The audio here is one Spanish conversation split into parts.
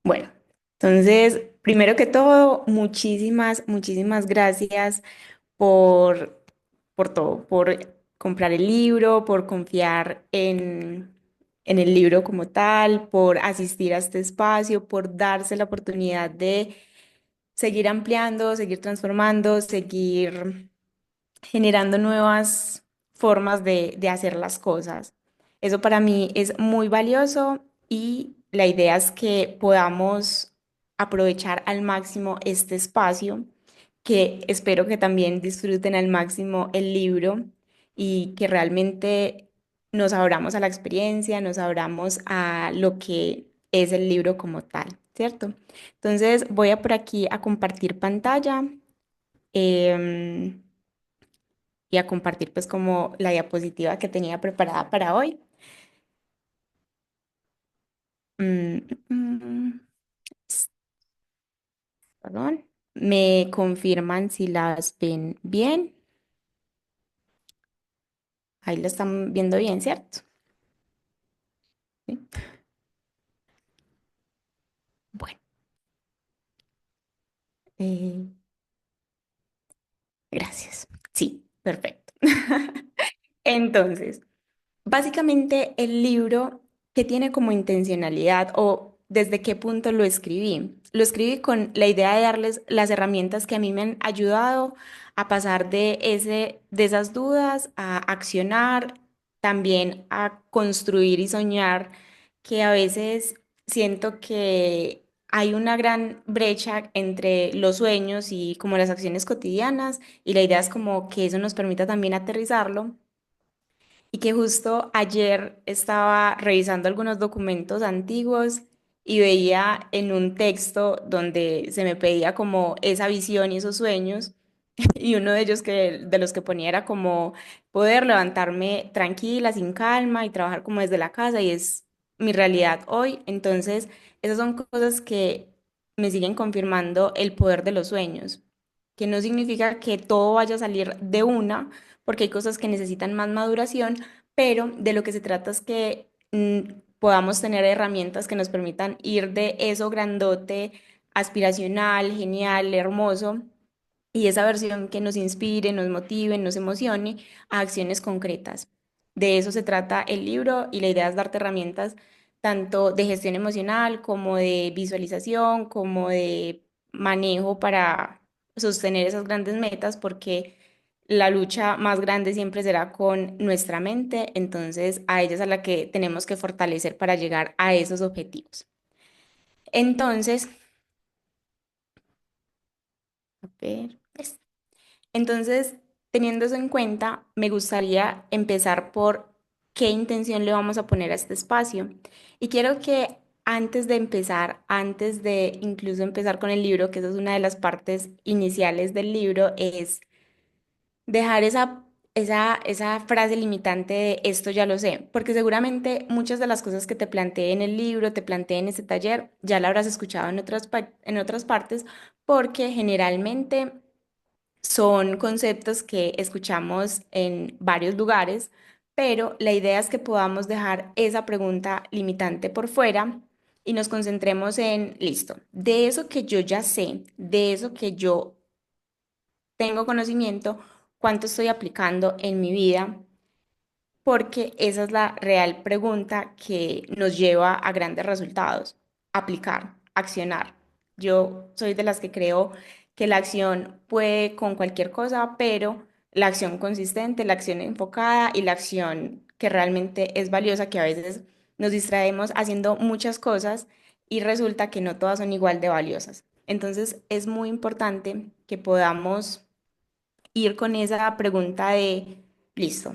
Bueno, entonces, primero que todo, muchísimas gracias por, por todo, por comprar el libro, por confiar en el libro como tal, por asistir a este espacio, por darse la oportunidad de seguir ampliando, seguir transformando, seguir generando nuevas formas de hacer las cosas. Eso para mí es muy valioso y la idea es que podamos aprovechar al máximo este espacio, que espero que también disfruten al máximo el libro y que realmente nos abramos a la experiencia, nos abramos a lo que es el libro como tal, ¿cierto? Entonces voy a por aquí a compartir pantalla. em, y a compartir pues como la diapositiva que tenía preparada para hoy. Mm, mm, Perdón. Me confirman si las ven bien. Ahí lo están viendo bien, ¿cierto? Sí. Bueno, eh, gracias. Sí, perfecto. Entonces, básicamente el libro que tiene como intencionalidad o desde qué punto lo escribí. Lo escribí con la idea de darles las herramientas que a mí me han ayudado a pasar de esas dudas a accionar, también a construir y soñar, que a veces siento que hay una gran brecha entre los sueños y como las acciones cotidianas, y la idea es como que eso nos permita también aterrizarlo y que justo ayer estaba revisando algunos documentos antiguos y veía en un texto donde se me pedía como esa visión y esos sueños y uno de ellos de los que ponía era como poder levantarme tranquila, sin calma y trabajar como desde la casa y es mi realidad hoy. Entonces, esas son cosas que me siguen confirmando el poder de los sueños, que no significa que todo vaya a salir de una, porque hay cosas que necesitan más maduración, pero de lo que se trata es que podamos tener herramientas que nos permitan ir de eso grandote, aspiracional, genial, hermoso, y esa versión que nos inspire, nos motive, nos emocione a acciones concretas. De eso se trata el libro y la idea es darte herramientas tanto de gestión emocional como de visualización, como de manejo para sostener esas grandes metas, porque la lucha más grande siempre será con nuestra mente, entonces a ella es a la que tenemos que fortalecer para llegar a esos objetivos. Entonces, a ver, entonces, teniendo eso en cuenta, me gustaría empezar por qué intención le vamos a poner a este espacio. Y quiero que antes de empezar, antes de incluso empezar con el libro, que esa es una de las partes iniciales del libro, es dejar esa frase limitante de esto ya lo sé, porque seguramente muchas de las cosas que te planteé en el libro, te planteé en este taller, ya la habrás escuchado en en otras partes, porque generalmente son conceptos que escuchamos en varios lugares, pero la idea es que podamos dejar esa pregunta limitante por fuera y nos concentremos en, listo, de eso que yo ya sé, de eso que yo tengo conocimiento, cuánto estoy aplicando en mi vida, porque esa es la real pregunta que nos lleva a grandes resultados, aplicar, accionar. Yo soy de las que creo que la acción puede con cualquier cosa, pero la acción consistente, la acción enfocada y la acción que realmente es valiosa, que a veces nos distraemos haciendo muchas cosas y resulta que no todas son igual de valiosas. Entonces es muy importante que podamos ir con esa pregunta de, listo,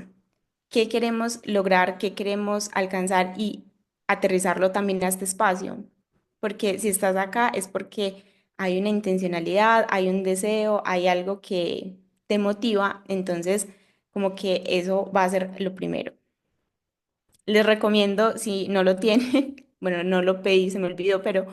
¿qué queremos lograr? ¿Qué queremos alcanzar? Y aterrizarlo también a este espacio. Porque si estás acá es porque hay una intencionalidad, hay un deseo, hay algo que te motiva. Entonces, como que eso va a ser lo primero. Les recomiendo, si no lo tienen, bueno, no lo pedí, se me olvidó, pero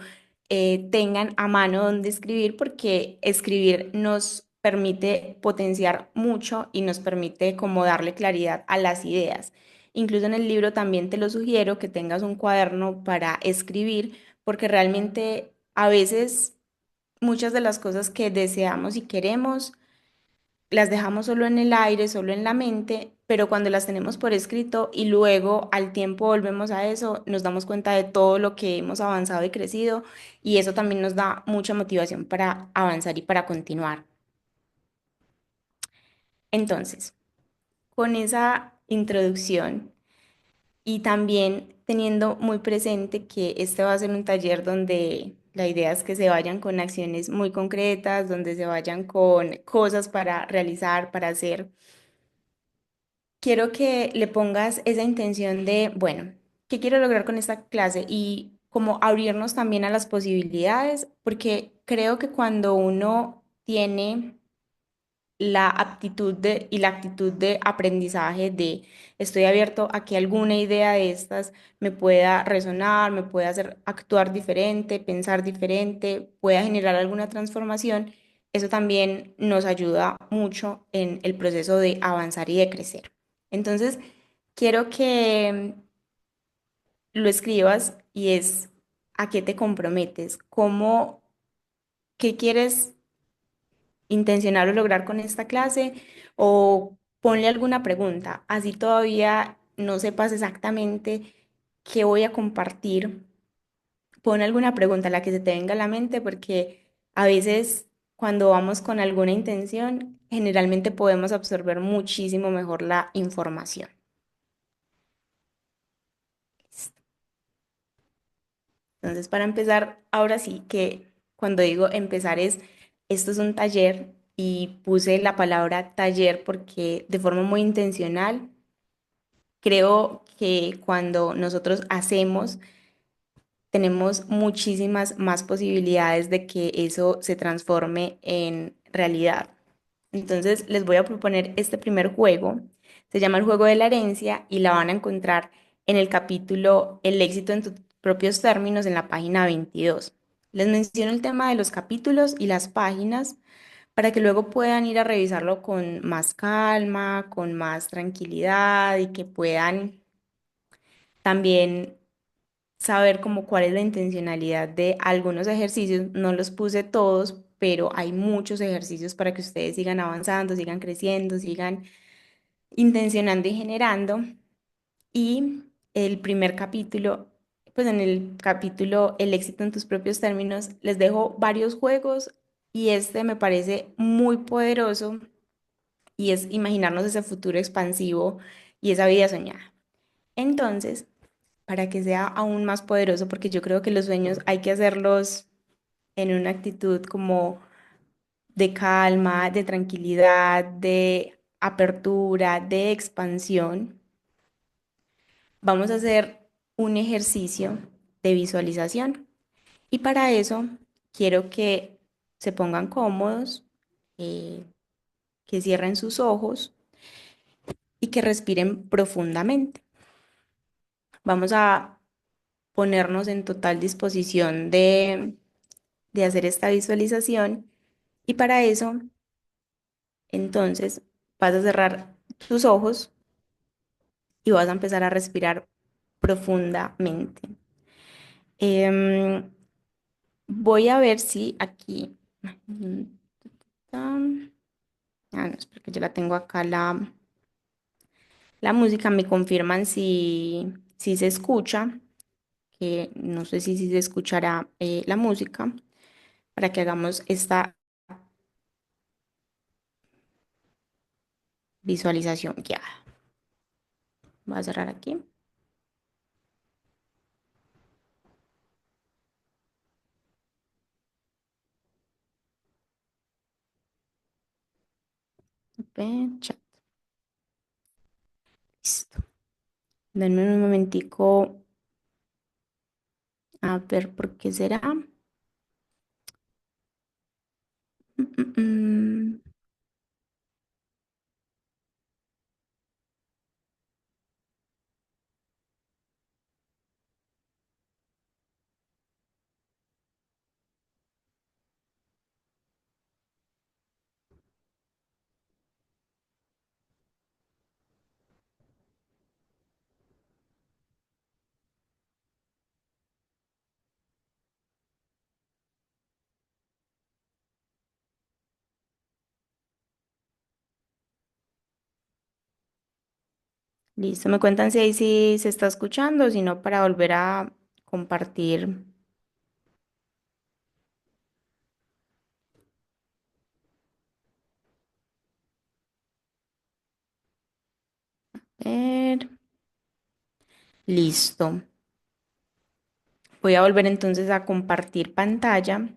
tengan a mano donde escribir porque escribir nos permite potenciar mucho y nos permite como darle claridad a las ideas. Incluso en el libro también te lo sugiero que tengas un cuaderno para escribir porque realmente a veces muchas de las cosas que deseamos y queremos las dejamos solo en el aire, solo en la mente, pero cuando las tenemos por escrito y luego al tiempo volvemos a eso, nos damos cuenta de todo lo que hemos avanzado y crecido y eso también nos da mucha motivación para avanzar y para continuar. Entonces, con esa introducción y también teniendo muy presente que este va a ser un taller donde la idea es que se vayan con acciones muy concretas, donde se vayan con cosas para realizar, para hacer. Quiero que le pongas esa intención de, bueno, ¿qué quiero lograr con esta clase? Y como abrirnos también a las posibilidades, porque creo que cuando uno tiene la aptitud y la actitud de aprendizaje de estoy abierto a que alguna idea de estas me pueda resonar, me pueda hacer actuar diferente, pensar diferente, pueda generar alguna transformación, eso también nos ayuda mucho en el proceso de avanzar y de crecer. Entonces, quiero que lo escribas y es a qué te comprometes, cómo, qué quieres intencionar o lograr con esta clase o ponle alguna pregunta, así todavía no sepas exactamente qué voy a compartir, pon alguna pregunta, la que se te venga a la mente, porque a veces cuando vamos con alguna intención, generalmente podemos absorber muchísimo mejor la información. Entonces, para empezar, ahora sí que cuando digo empezar es, esto es un taller y puse la palabra taller porque de forma muy intencional creo que cuando nosotros hacemos, tenemos muchísimas más posibilidades de que eso se transforme en realidad. Entonces, les voy a proponer este primer juego. Se llama el juego de la herencia y la van a encontrar en el capítulo El éxito en tus propios términos en la página 22. Les menciono el tema de los capítulos y las páginas para que luego puedan ir a revisarlo con más calma, con más tranquilidad y que puedan también saber como cuál es la intencionalidad de algunos ejercicios. No los puse todos, pero hay muchos ejercicios para que ustedes sigan avanzando, sigan creciendo, sigan intencionando y generando. Y el primer capítulo, pues en el capítulo El éxito en tus propios términos, les dejo varios juegos y este me parece muy poderoso y es imaginarnos ese futuro expansivo y esa vida soñada. Entonces, para que sea aún más poderoso, porque yo creo que los sueños hay que hacerlos en una actitud como de calma, de tranquilidad, de apertura, de expansión. Vamos a hacer un ejercicio de visualización y para eso quiero que se pongan cómodos, eh, que cierren sus ojos y que respiren profundamente. Vamos a ponernos en total disposición de hacer esta visualización y para eso, entonces, vas a cerrar tus ojos y vas a empezar a respirar profundamente. Em, Voy a ver si aquí... no, es porque yo la tengo acá la música, me confirman si se escucha, que no sé si se escuchará la música, para que hagamos esta visualización guiada. Voy a cerrar aquí. Open chat. Listo. Denme un momentico a ver por qué será. Mm, mm, mm. Listo, me cuentan si ahí sí se está escuchando, si no, para volver a compartir. Ver. Listo. Voy a volver entonces a compartir pantalla.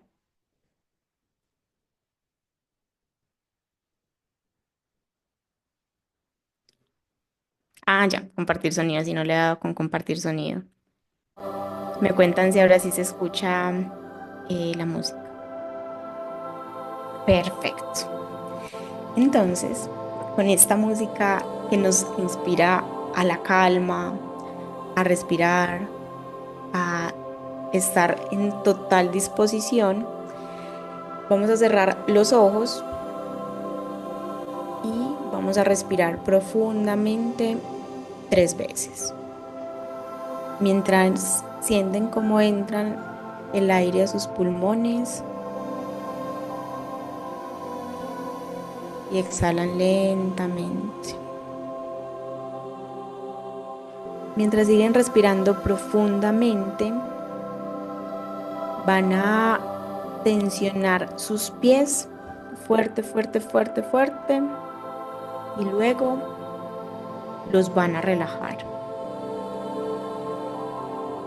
Ah, ya, compartir sonido, si no le he dado con compartir sonido. Me cuentan si ahora sí se escucha la música. Perfecto. Entonces, con esta música que nos inspira a la calma, a respirar, a estar en total disposición, vamos a cerrar los ojos y vamos a respirar profundamente 3 veces. Mientras sienten cómo entran el aire a sus pulmones y exhalan lentamente. Mientras siguen respirando profundamente, van a tensionar sus pies fuerte, fuerte, fuerte, fuerte y luego los van a relajar.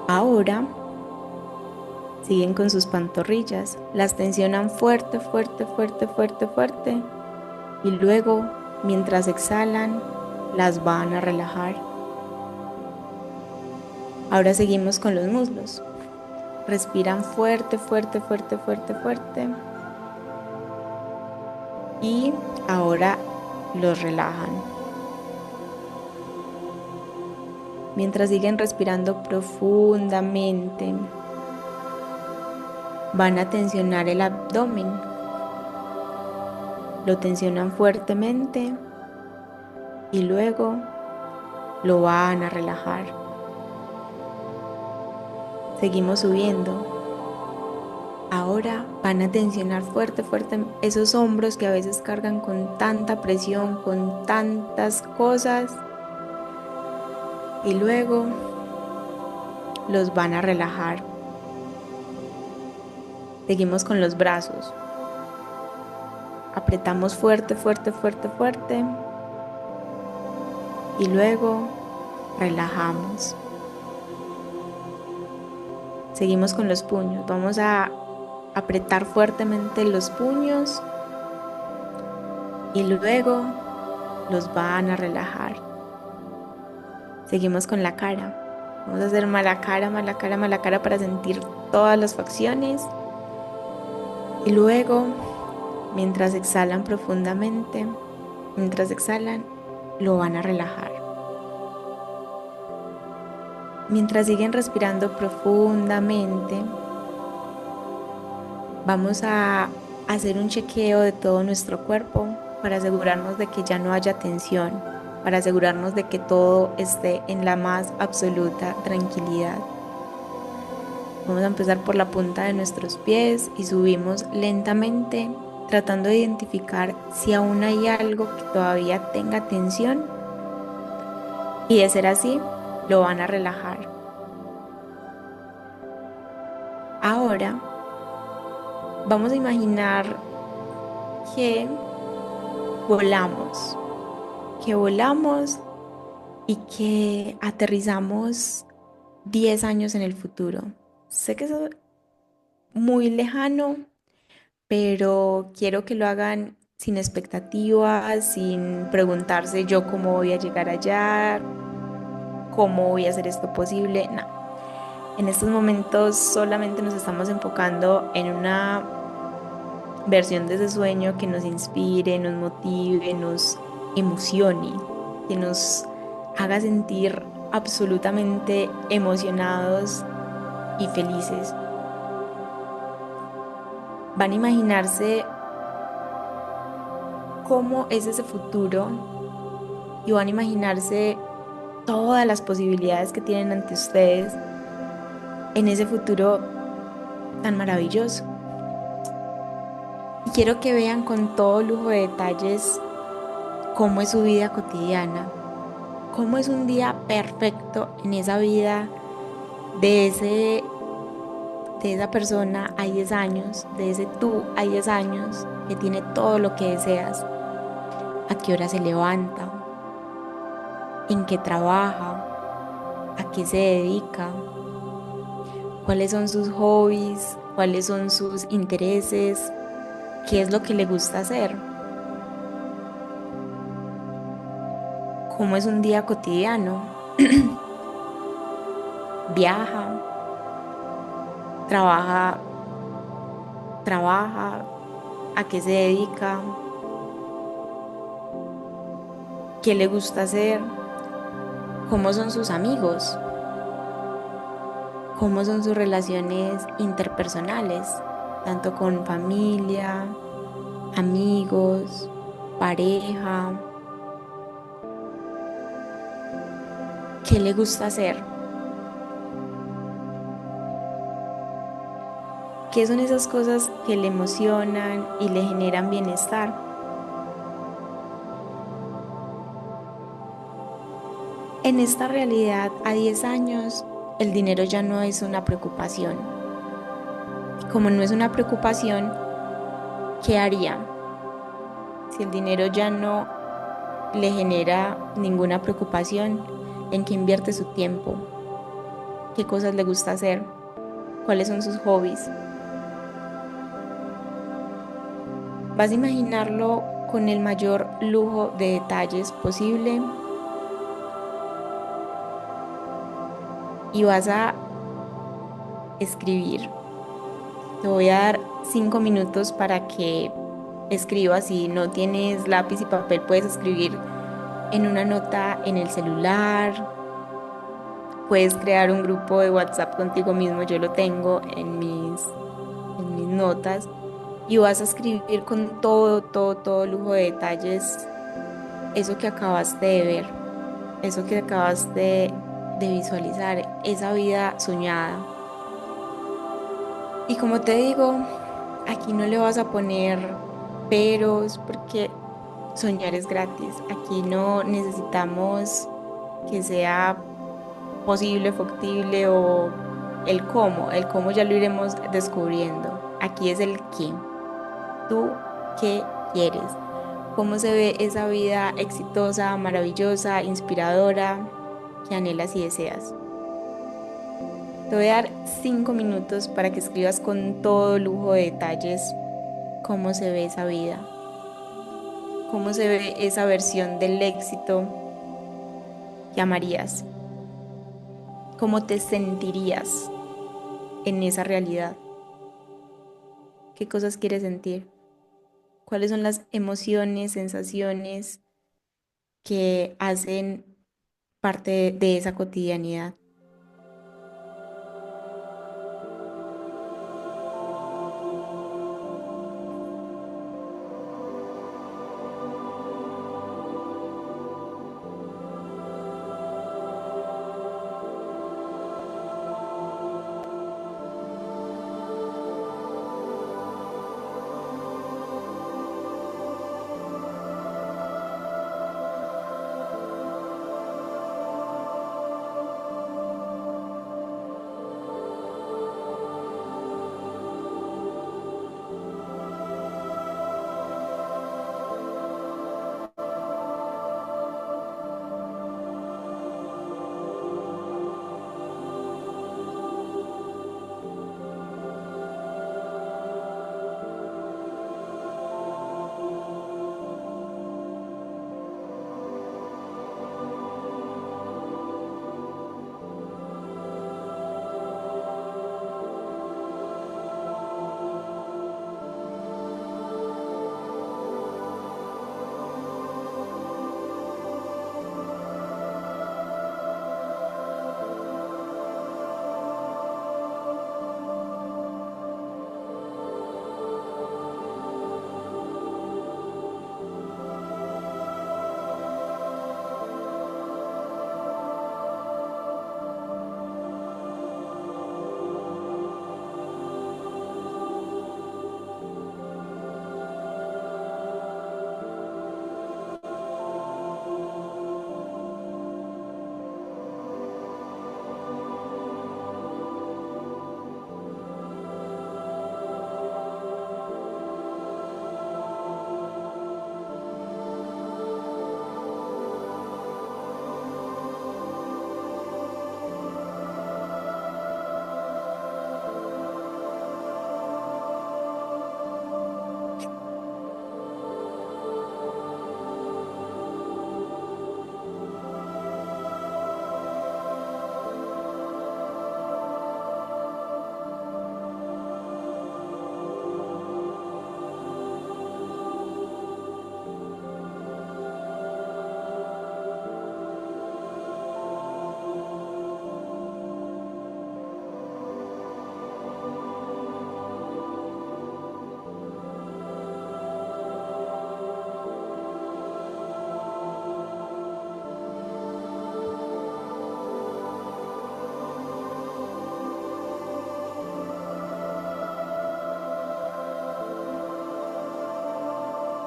Ahora siguen con sus pantorrillas, las tensionan fuerte, fuerte, fuerte, fuerte, fuerte y luego, mientras exhalan, las van a relajar. Ahora seguimos con los muslos. Respiran fuerte, fuerte, fuerte, fuerte, fuerte y ahora los relajan. Mientras siguen respirando profundamente, van a tensionar el abdomen. Lo tensionan fuertemente y luego lo van a relajar. Seguimos subiendo. Ahora van a tensionar fuerte, fuerte esos hombros que a veces cargan con tanta presión, con tantas cosas. Y luego los van a relajar. Seguimos con los brazos. Apretamos fuerte, fuerte, fuerte, fuerte. Y luego relajamos. Seguimos con los puños. Vamos a apretar fuertemente los puños y luego los van a relajar. Seguimos con la cara. Vamos a hacer mala cara, mala cara, mala cara para sentir todas las facciones. Y luego, mientras exhalan profundamente, mientras exhalan, lo van a relajar. Mientras siguen respirando profundamente, vamos a hacer un chequeo de todo nuestro cuerpo para asegurarnos de que ya no haya tensión, para asegurarnos de que todo esté en la más absoluta tranquilidad. Vamos a empezar por la punta de nuestros pies y subimos lentamente, tratando de identificar si aún hay algo que todavía tenga tensión. Y de ser así, lo van a relajar. Ahora vamos a imaginar que volamos, que volamos y que aterrizamos 10 años en el futuro. Sé que eso es muy lejano, pero quiero que lo hagan sin expectativas, sin preguntarse yo cómo voy a llegar allá, cómo voy a hacer esto posible. No, en estos momentos solamente nos estamos enfocando en una versión de ese sueño que nos inspire, nos motive, nos emocione, que nos haga sentir absolutamente emocionados y felices. Van a imaginarse cómo es ese futuro y van a imaginarse todas las posibilidades que tienen ante ustedes en ese futuro tan maravilloso. Y quiero que vean con todo lujo de detalles cómo es su vida cotidiana, ¿Cómo es un día perfecto en esa vida de de esa persona a 10 años, de ese tú a 10 años que tiene todo lo que deseas? ¿A qué hora se levanta? ¿En qué trabaja? ¿A qué se dedica? ¿Cuáles son sus hobbies? ¿Cuáles son sus intereses? ¿Qué es lo que le gusta hacer? ¿Cómo es un día cotidiano? ¿Viaja? ¿Trabaja? ¿Trabaja? ¿A qué se dedica? ¿Qué le gusta hacer? ¿Cómo son sus amigos? ¿Cómo son sus relaciones interpersonales? Tanto con familia, amigos, pareja. ¿Qué le gusta hacer? ¿Qué son esas cosas que le emocionan y le generan bienestar? En esta realidad, a 10 años, el dinero ya no es una preocupación. Y como no es una preocupación, ¿qué haría? Si el dinero ya no le genera ninguna preocupación, ¿en qué invierte su tiempo? ¿Qué cosas le gusta hacer? ¿Cuáles son sus hobbies? Vas a imaginarlo con el mayor lujo de detalles posible y vas a escribir. Te voy a dar 5 minutos para que escribas. Si no tienes lápiz y papel, puedes escribir en una nota en el celular. Puedes crear un grupo de WhatsApp contigo mismo. Yo lo tengo en mis notas. Y vas a escribir con todo lujo de detalles eso que acabaste de ver, eso que de visualizar, esa vida soñada. Y como te digo, aquí no le vas a poner peros porque soñar es gratis. Aquí no necesitamos que sea posible, factible o el cómo. El cómo ya lo iremos descubriendo. Aquí es el qué. ¿Tú qué quieres? ¿Cómo se ve esa vida exitosa, maravillosa, inspiradora que anhelas y deseas? Te voy a dar 5 minutos para que escribas con todo lujo de detalles cómo se ve esa vida, cómo se ve esa versión del éxito que amarías, cómo te sentirías en esa realidad, qué cosas quieres sentir, cuáles son las emociones, sensaciones que hacen parte de esa cotidianidad.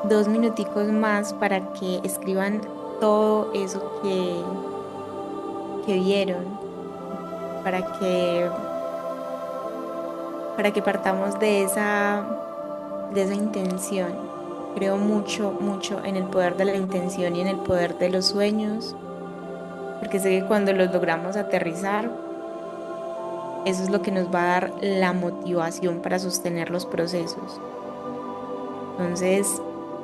2 minuticos más para que escriban todo eso que vieron, para que, para que partamos de esa intención. Creo mucho, mucho en el poder de la intención y en el poder de los sueños, porque sé que cuando los logramos aterrizar, eso es lo que nos va a dar la motivación para sostener los procesos. Entonces,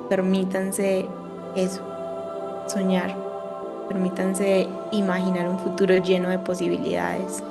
permítanse eso, soñar, permítanse imaginar un futuro lleno de posibilidades.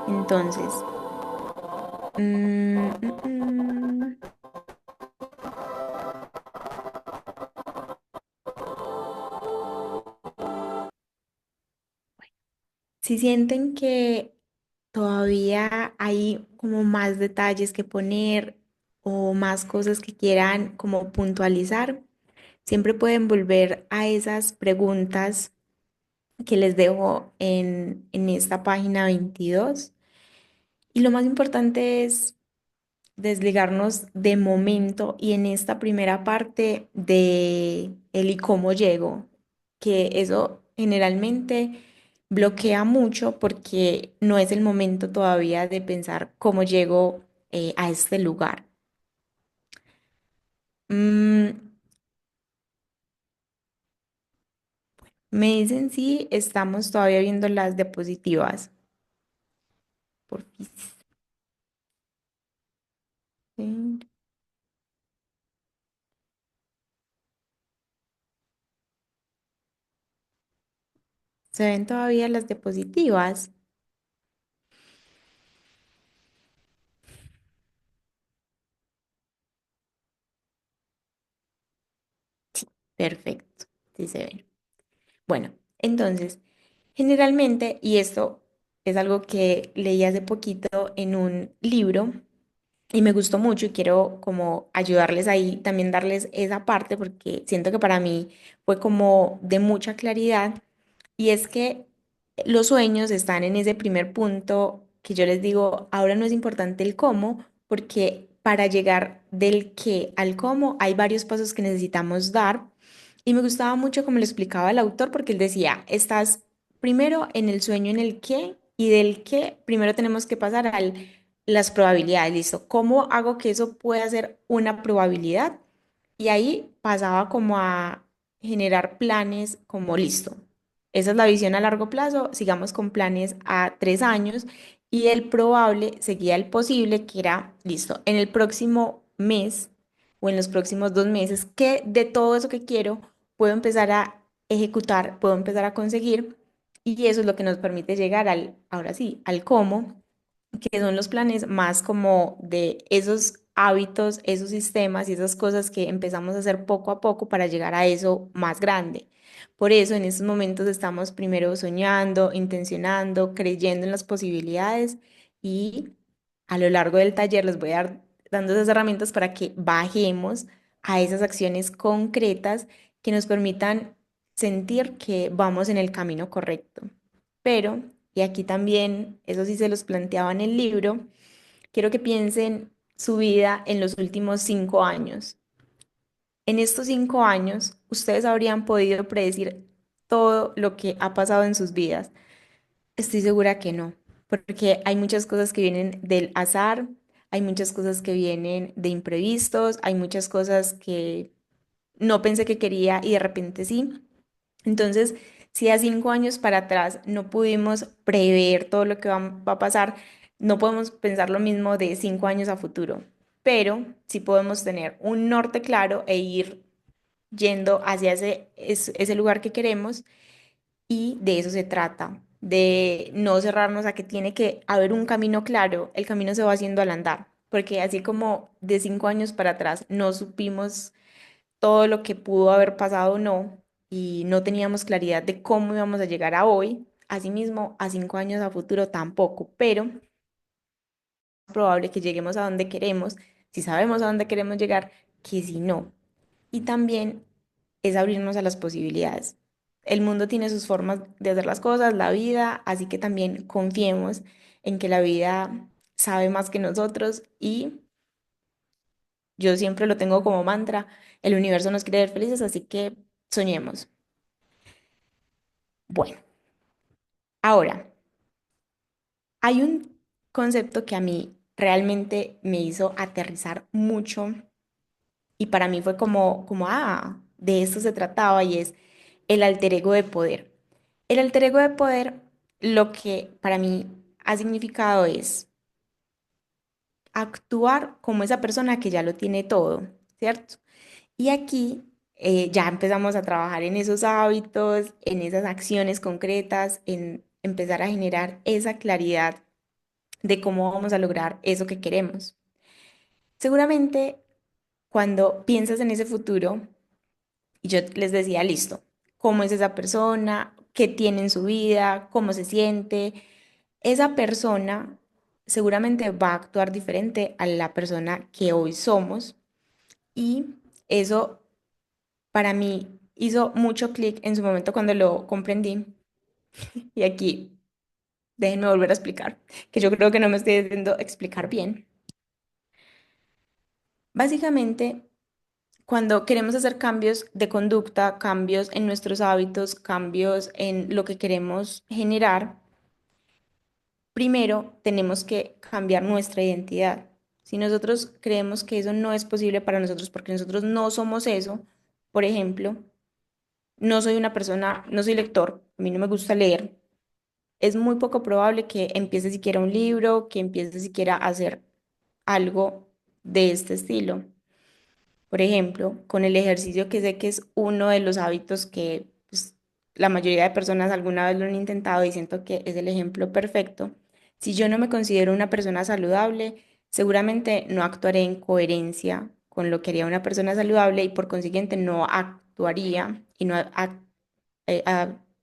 Entonces, mm, mm, mm, si sienten que todavía hay como más detalles que poner o más cosas que quieran como puntualizar, siempre pueden volver a esas preguntas que les dejo en esta página 22. Y lo más importante es desligarnos de momento y en esta primera parte de el y cómo llego, que eso generalmente bloquea mucho porque no es el momento todavía de pensar cómo llego a este lugar. Mm, Me dicen si estamos todavía viendo las diapositivas. Por fin. ¿Se ven todavía las diapositivas? Perfecto, sí se ven. Bueno, entonces, generalmente, y esto es algo que leí hace poquito en un libro y me gustó mucho y quiero como ayudarles ahí, también darles esa parte porque siento que para mí fue como de mucha claridad y es que los sueños están en ese primer punto que yo les digo, ahora no es importante el cómo porque para llegar del qué al cómo hay varios pasos que necesitamos dar y me gustaba mucho como lo explicaba el autor porque él decía, estás primero en el sueño en el qué y del qué primero tenemos que pasar al las probabilidades, listo. ¿Cómo hago que eso pueda ser una probabilidad? Y ahí pasaba como a generar planes como listo. Esa es la visión a largo plazo, sigamos con planes a 3 años y el probable seguía el posible, que era, listo, en el próximo mes o en los próximos 2 meses, ¿qué de todo eso que quiero puedo empezar a ejecutar, puedo empezar a conseguir? Y eso es lo que nos permite llegar al, ahora sí, al cómo, que son los planes más como de esos hábitos, esos sistemas y esas cosas que empezamos a hacer poco a poco para llegar a eso más grande. Por eso en estos momentos estamos primero soñando, intencionando, creyendo en las posibilidades y a lo largo del taller les voy a dar dando esas herramientas para que bajemos a esas acciones concretas que nos permitan sentir que vamos en el camino correcto. Pero, y aquí también, eso sí se los planteaba en el libro, quiero que piensen su vida en los últimos 5 años. En estos 5 años, ustedes habrían podido predecir todo lo que ha pasado en sus vidas. Estoy segura que no, porque hay muchas cosas que vienen del azar, hay muchas cosas que vienen de imprevistos, hay muchas cosas que no pensé que quería y de repente sí. Entonces, si a 5 años para atrás no pudimos prever todo lo que va a pasar, no podemos pensar lo mismo de 5 años a futuro, pero sí podemos tener un norte claro e ir yendo hacia ese lugar que queremos y de eso se trata, de no cerrarnos a que tiene que haber un camino claro, el camino se va haciendo al andar, porque así como de 5 años para atrás no supimos todo lo que pudo haber pasado o no, y no teníamos claridad de cómo íbamos a llegar a hoy. Asimismo, a 5 años a futuro tampoco, pero es probable que lleguemos a donde queremos, si sabemos a dónde queremos llegar, que si no. Y también es abrirnos a las posibilidades. El mundo tiene sus formas de hacer las cosas, la vida, así que también confiemos en que la vida sabe más que nosotros y yo siempre lo tengo como mantra, el universo nos quiere ver felices, así que soñemos. Bueno, ahora, hay un concepto que a mí realmente me hizo aterrizar mucho y para mí fue de esto se trataba y es el alter ego de poder. El alter ego de poder, lo que para mí ha significado es actuar como esa persona que ya lo tiene todo, ¿cierto? Y aquí ya empezamos a trabajar en esos hábitos, en esas acciones concretas, en empezar a generar esa claridad de cómo vamos a lograr eso que queremos. Seguramente cuando piensas en ese futuro, y yo les decía, listo, ¿cómo es esa persona? ¿Qué tiene en su vida? ¿Cómo se siente? Esa persona seguramente va a actuar diferente a la persona que hoy somos y eso para mí hizo mucho clic en su momento cuando lo comprendí. Y aquí déjenme volver a explicar, que yo creo que no me estoy haciendo explicar bien. Básicamente, cuando queremos hacer cambios de conducta, cambios en nuestros hábitos, cambios en lo que queremos generar, primero tenemos que cambiar nuestra identidad. Si nosotros creemos que eso no es posible para nosotros porque nosotros no somos eso, por ejemplo, no soy una persona, no soy lector, a mí no me gusta leer, es muy poco probable que empiece siquiera un libro, que empiece siquiera a hacer algo de este estilo. Por ejemplo, con el ejercicio que sé que es uno de los hábitos que pues, la mayoría de personas alguna vez lo han intentado y siento que es el ejemplo perfecto. Si yo no me considero una persona saludable, seguramente no actuaré en coherencia con lo que haría una persona saludable y por consiguiente no actuaría y no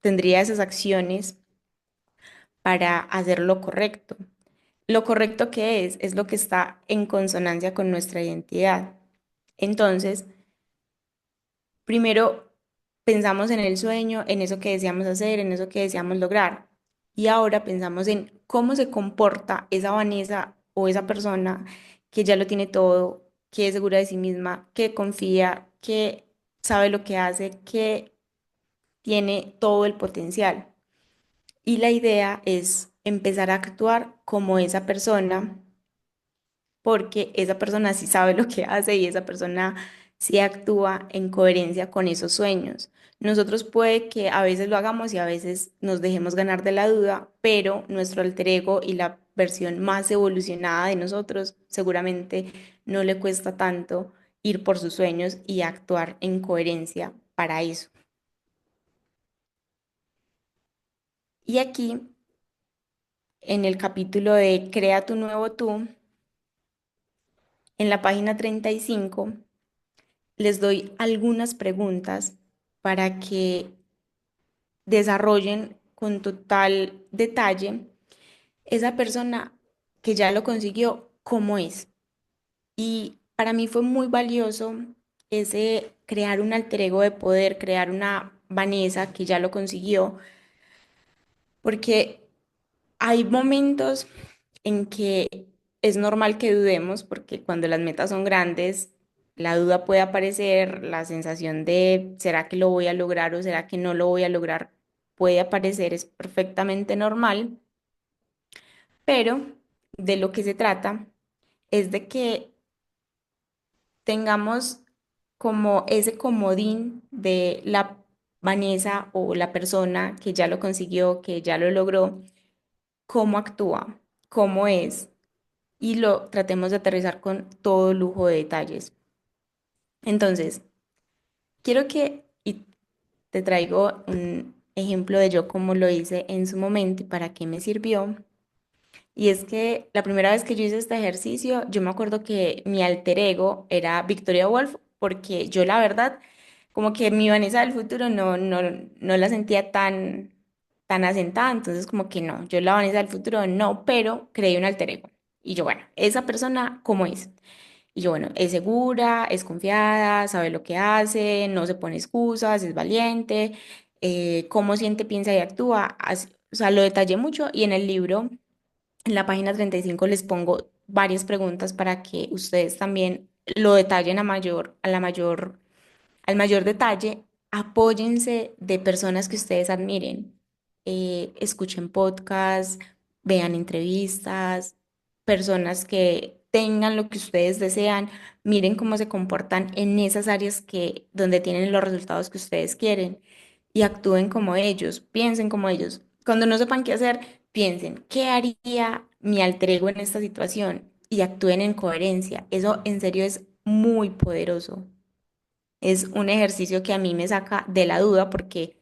tendría esas acciones para hacer lo correcto. Lo correcto que es lo que está en consonancia con nuestra identidad. Entonces, primero pensamos en el sueño, en eso que deseamos hacer, en eso que deseamos lograr. Y ahora pensamos en cómo se comporta esa Vanessa o esa persona que ya lo tiene todo, que es segura de sí misma, que confía, que sabe lo que hace, que tiene todo el potencial. Y la idea es empezar a actuar como esa persona porque esa persona sí sabe lo que hace y esa persona si actúa en coherencia con esos sueños. Nosotros puede que a veces lo hagamos y a veces nos dejemos ganar de la duda, pero nuestro alter ego y la versión más evolucionada de nosotros seguramente no le cuesta tanto ir por sus sueños y actuar en coherencia para eso. Y aquí, en el capítulo de Crea tu nuevo tú, en la página 35, les doy algunas preguntas para que desarrollen con total detalle esa persona que ya lo consiguió, cómo es. Y para mí fue muy valioso ese crear un alter ego de poder, crear una Vanessa que ya lo consiguió, porque hay momentos en que es normal que dudemos, porque cuando las metas son grandes, la duda puede aparecer, la sensación de ¿será que lo voy a lograr o será que no lo voy a lograr? Puede aparecer, es perfectamente normal, pero de lo que se trata es de que tengamos como ese comodín de la Vanessa o la persona que ya lo consiguió, que ya lo logró, cómo actúa, cómo es, y lo tratemos de aterrizar con todo lujo de detalles. Entonces, quiero que, y te traigo un ejemplo de yo cómo lo hice en su momento y para qué me sirvió. Y es que la primera vez que yo hice este ejercicio, yo me acuerdo que mi alter ego era Victoria Woolf, porque yo la verdad, como que mi Vanessa del futuro no la sentía tan asentada, entonces como que no, yo la Vanessa del futuro no, pero creé un alter ego. Y yo, bueno, esa persona, ¿cómo es? Y yo, bueno, es segura, es confiada, sabe lo que hace, no se pone excusas, es valiente, cómo siente, piensa y actúa. O sea, lo detallé mucho y en el libro, en la página 35, les pongo varias preguntas para que ustedes también lo detallen al mayor detalle. Apóyense de personas que ustedes admiren. Escuchen podcasts, vean entrevistas, personas que tengan lo que ustedes desean, miren cómo se comportan en esas áreas que, donde tienen los resultados que ustedes quieren y actúen como ellos, piensen como ellos. Cuando no sepan qué hacer, piensen, ¿qué haría mi alter ego en esta situación? Y actúen en coherencia. Eso en serio es muy poderoso. Es un ejercicio que a mí me saca de la duda porque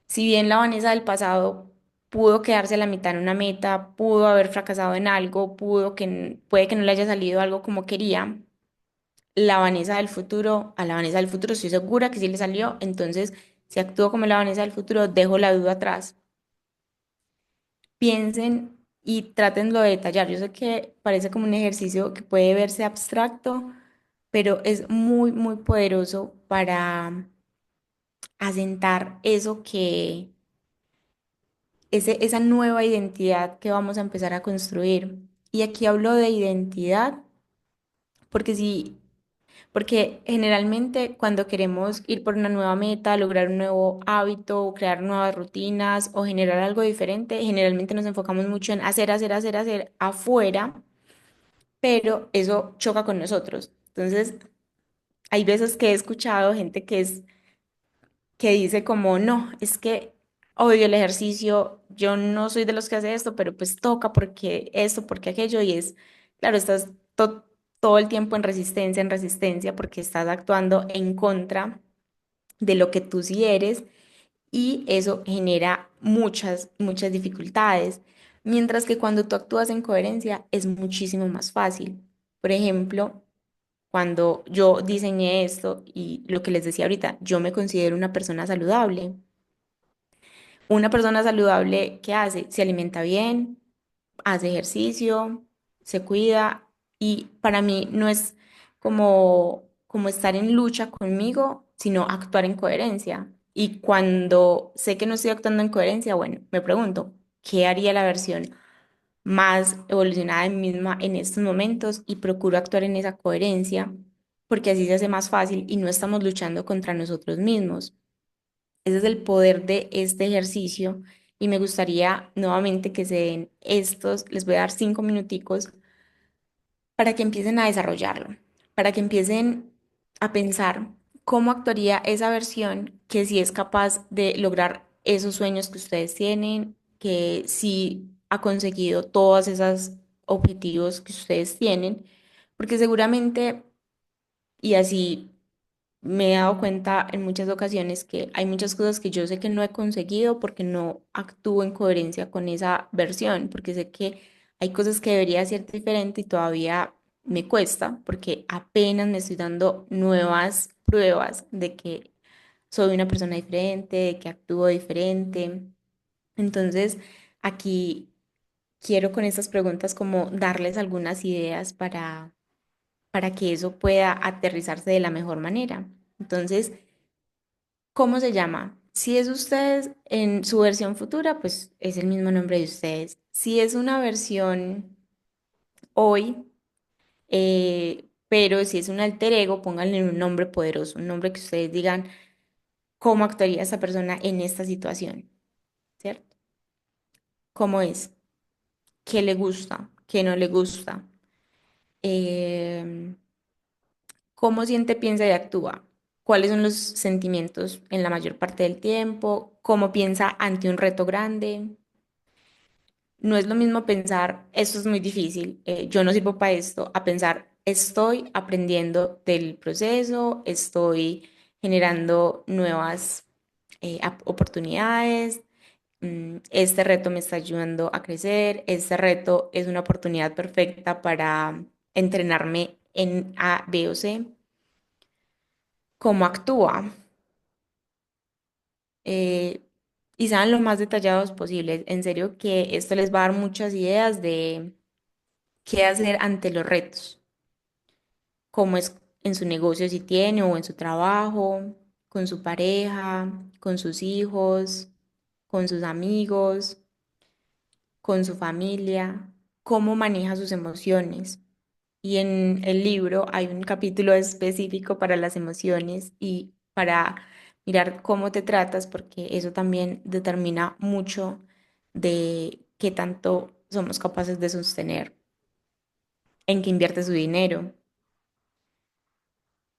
si bien la Vanessa del pasado pudo quedarse a la mitad en una meta, pudo haber fracasado en algo, puede que no le haya salido algo como quería, la Vanessa del futuro, a la Vanessa del futuro estoy segura que sí le salió, entonces si actúo como la Vanessa del futuro, dejo la duda atrás. Piensen y trátenlo de detallar. Yo sé que parece como un ejercicio que puede verse abstracto, pero es muy, muy poderoso para asentar esa nueva identidad que vamos a empezar a construir. Y aquí hablo de identidad porque sí, porque generalmente cuando queremos ir por una nueva meta, lograr un nuevo hábito, crear nuevas rutinas o generar algo diferente, generalmente nos enfocamos mucho en hacer, hacer, hacer, hacer afuera, pero eso choca con nosotros. Entonces, hay veces que he escuchado gente que dice como, no, es que odio el ejercicio, yo no soy de los que hace esto, pero pues toca porque esto, porque aquello, y es, claro, estás todo el tiempo en resistencia, porque estás actuando en contra de lo que tú sí eres, y eso genera muchas, muchas dificultades. Mientras que cuando tú actúas en coherencia es muchísimo más fácil. Por ejemplo, cuando yo diseñé esto y lo que les decía ahorita, yo me considero una persona saludable. Una persona saludable, ¿qué hace? Se alimenta bien, hace ejercicio, se cuida y para mí no es como estar en lucha conmigo, sino actuar en coherencia. Y cuando sé que no estoy actuando en coherencia, bueno, me pregunto, ¿qué haría la versión más evolucionada de mí misma en estos momentos? Y procuro actuar en esa coherencia porque así se hace más fácil y no estamos luchando contra nosotros mismos. Ese es el poder de este ejercicio y me gustaría nuevamente que se den estos, les voy a dar 5 minuticos para que empiecen a desarrollarlo, para que empiecen a pensar cómo actuaría esa versión que sí es capaz de lograr esos sueños que ustedes tienen, que sí ha conseguido todos esos objetivos que ustedes tienen, porque seguramente, y así me he dado cuenta en muchas ocasiones que hay muchas cosas que yo sé que no he conseguido porque no actúo en coherencia con esa versión, porque sé que hay cosas que debería hacer diferente y todavía me cuesta porque apenas me estoy dando nuevas pruebas de que soy una persona diferente, de que actúo diferente. Entonces, aquí quiero con estas preguntas como darles algunas ideas para que eso pueda aterrizarse de la mejor manera. Entonces, ¿cómo se llama? Si es ustedes en su versión futura, pues es el mismo nombre de ustedes. Si es una versión hoy, pero si es un alter ego, pónganle un nombre poderoso, un nombre que ustedes digan cómo actuaría esa persona en esta situación, ¿cierto? ¿Cómo es? ¿Qué le gusta? ¿Qué no le gusta? Em, ¿Cómo siente, piensa y actúa? ¿Cuáles son los sentimientos en la mayor parte del tiempo? ¿Cómo piensa ante un reto grande? No es lo mismo pensar, esto es muy difícil, yo no sirvo para esto, a pensar, estoy aprendiendo del proceso, estoy generando nuevas oportunidades, este reto me está ayudando a crecer, este reto es una oportunidad perfecta para entrenarme en A, B o C. ¿Cómo actúa? eh, y sean lo más detallados posibles. En serio que esto les va a dar muchas ideas de qué hacer ante los retos, cómo es en su negocio si tiene o en su trabajo, con su pareja, con sus hijos, con sus amigos, con su familia, cómo maneja sus emociones. Y en el libro hay un capítulo específico para las emociones y para mirar cómo te tratas, porque eso también determina mucho de qué tanto somos capaces de sostener, en qué invierte su dinero,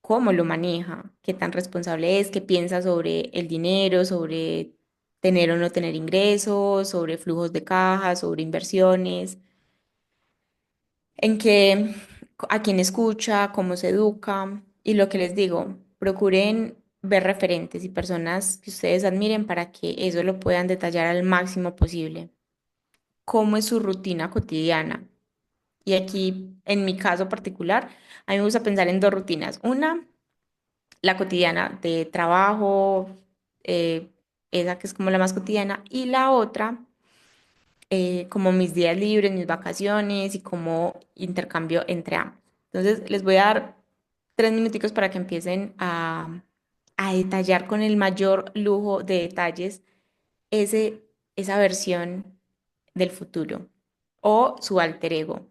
cómo lo maneja, qué tan responsable es, qué piensa sobre el dinero, sobre tener o no tener ingresos, sobre flujos de caja, sobre inversiones, en qué, a quién escucha, cómo se educa y lo que les digo, procuren ver referentes y personas que ustedes admiren para que eso lo puedan detallar al máximo posible. ¿Cómo es su rutina cotidiana? Y aquí, en mi caso particular, a mí me gusta pensar en dos rutinas. Una, la cotidiana de trabajo, eh, esa que es como la más cotidiana, y la otra, como mis días libres, mis vacaciones y como intercambio entre ambos. Entonces, les voy a dar 3 minuticos para que empiecen a detallar con el mayor lujo de detalles esa versión del futuro o su alter ego.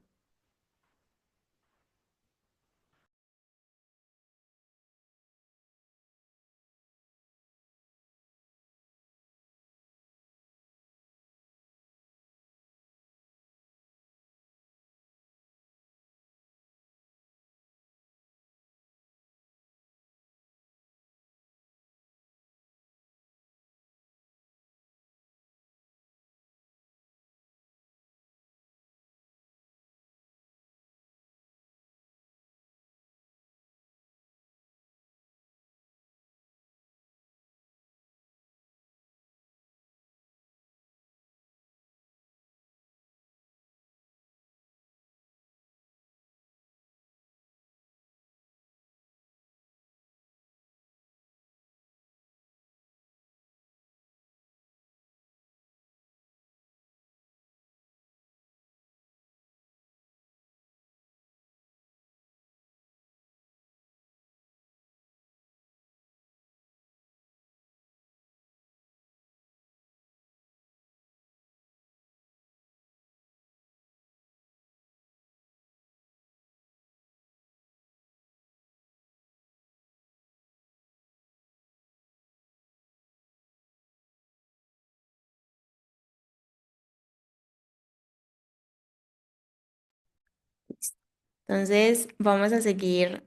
Entonces, vamos a seguir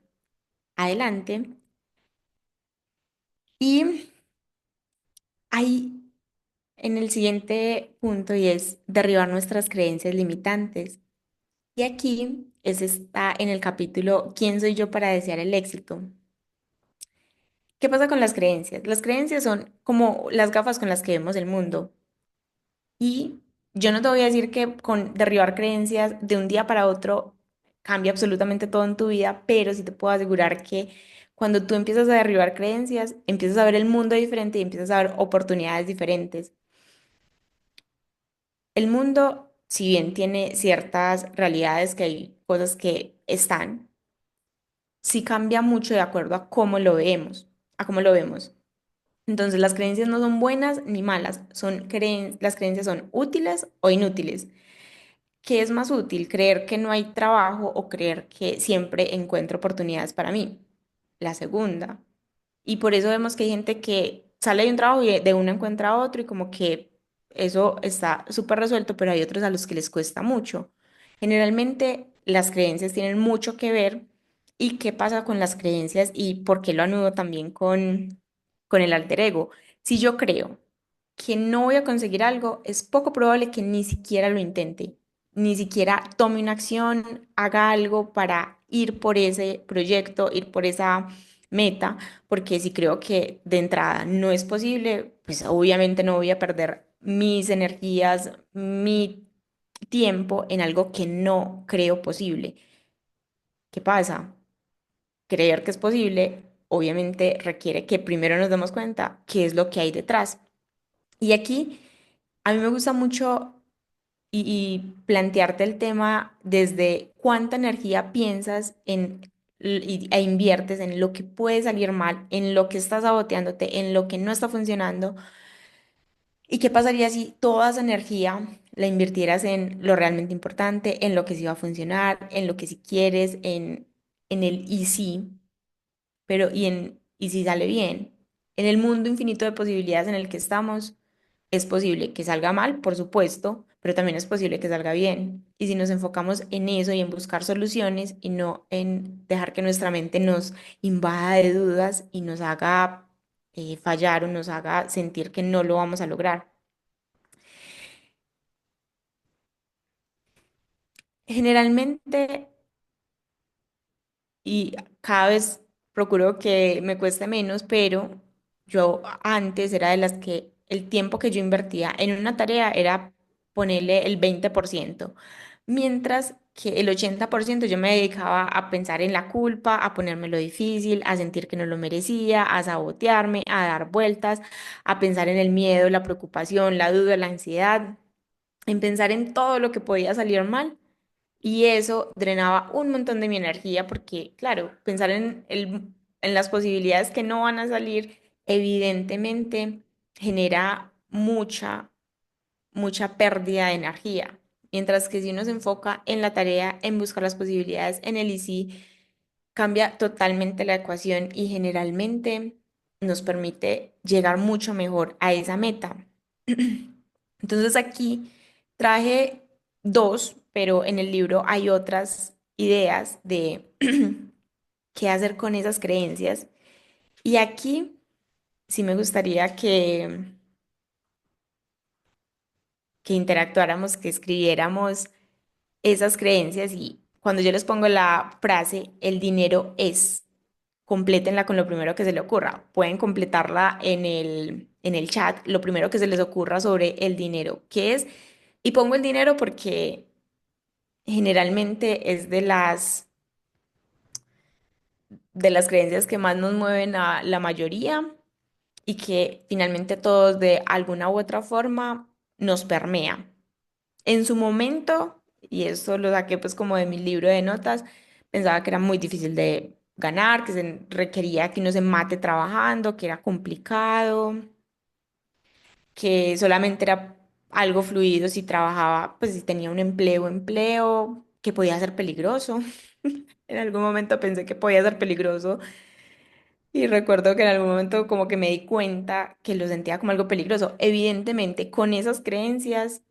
adelante. Y ahí en el siguiente punto y es derribar nuestras creencias limitantes. Y aquí está en el capítulo ¿Quién soy yo para desear el éxito? ¿Qué pasa con las creencias? Las creencias son como las gafas con las que vemos el mundo. Y yo no te voy a decir que con derribar creencias de un día para otro cambia absolutamente todo en tu vida, pero sí te puedo asegurar que cuando tú empiezas a derribar creencias, empiezas a ver el mundo diferente y empiezas a ver oportunidades diferentes. El mundo, si bien tiene ciertas realidades, que hay cosas que están, sí cambia mucho de acuerdo a cómo lo vemos, a cómo lo vemos. Entonces, las creencias no son buenas ni malas, las creencias son útiles o inútiles. ¿Qué es más útil? ¿Creer que no hay trabajo o creer que siempre encuentro oportunidades para mí? La segunda. Y por eso vemos que hay gente que sale de un trabajo y de uno encuentra otro y como que eso está súper resuelto, pero hay otros a los que les cuesta mucho. Generalmente las creencias tienen mucho que ver. ¿Y qué pasa con las creencias y por qué lo anudo también con el alter ego? Si yo creo que no voy a conseguir algo, es poco probable que ni siquiera lo intente, ni siquiera tome una acción, haga algo para ir por ese proyecto, ir por esa meta, porque si creo que de entrada no es posible, pues obviamente no voy a perder mis energías, mi tiempo en algo que no creo posible. ¿Qué pasa? Creer que es posible, obviamente requiere que primero nos demos cuenta qué es lo que hay detrás. Y aquí a mí me gusta mucho y plantearte el tema desde cuánta energía piensas e inviertes en lo que puede salir mal, en lo que está saboteándote, en lo que no está funcionando. ¿Y qué pasaría si toda esa energía la invirtieras en lo realmente importante, en lo que sí va a funcionar, en lo que sí quieres, en el y sí? Pero y si sale bien, en el mundo infinito de posibilidades en el que estamos, es posible que salga mal, por supuesto, pero también es posible que salga bien. Y si nos enfocamos en eso y en buscar soluciones y no en dejar que nuestra mente nos invada de dudas y nos haga fallar o nos haga sentir que no lo vamos a lograr. Generalmente, y cada vez procuro que me cueste menos, pero yo antes era de las que el tiempo que yo invertía en una tarea era ponerle el 20%, mientras que el 80% yo me dedicaba a pensar en la culpa, a ponérmelo difícil, a sentir que no lo merecía, a sabotearme, a dar vueltas, a pensar en el miedo, la preocupación, la duda, la ansiedad, en pensar en todo lo que podía salir mal. Y eso drenaba un montón de mi energía porque, claro, pensar en las posibilidades que no van a salir, evidentemente genera mucha pérdida de energía. Mientras que si uno se enfoca en la tarea, en buscar las posibilidades, en el y sí, cambia totalmente la ecuación y generalmente nos permite llegar mucho mejor a esa meta. Entonces aquí traje dos, pero en el libro hay otras ideas de qué hacer con esas creencias. Y aquí sí me gustaría que interactuáramos, que escribiéramos esas creencias y cuando yo les pongo la frase, el dinero es, complétenla con lo primero que se le ocurra. Pueden completarla en el chat, lo primero que se les ocurra sobre el dinero, qué es. Y pongo el dinero porque generalmente es de las creencias que más nos mueven a la mayoría y que finalmente todos de alguna u otra forma nos permea. En su momento, y esto lo saqué pues como de mi libro de notas, pensaba que era muy difícil de ganar, que se requería que uno se mate trabajando, que era complicado, que solamente era algo fluido si trabajaba, pues si tenía un empleo, que podía ser peligroso. En algún momento pensé que podía ser peligroso y recuerdo que en algún momento como que me di cuenta que lo sentía como algo peligroso. Evidentemente, con esas creencias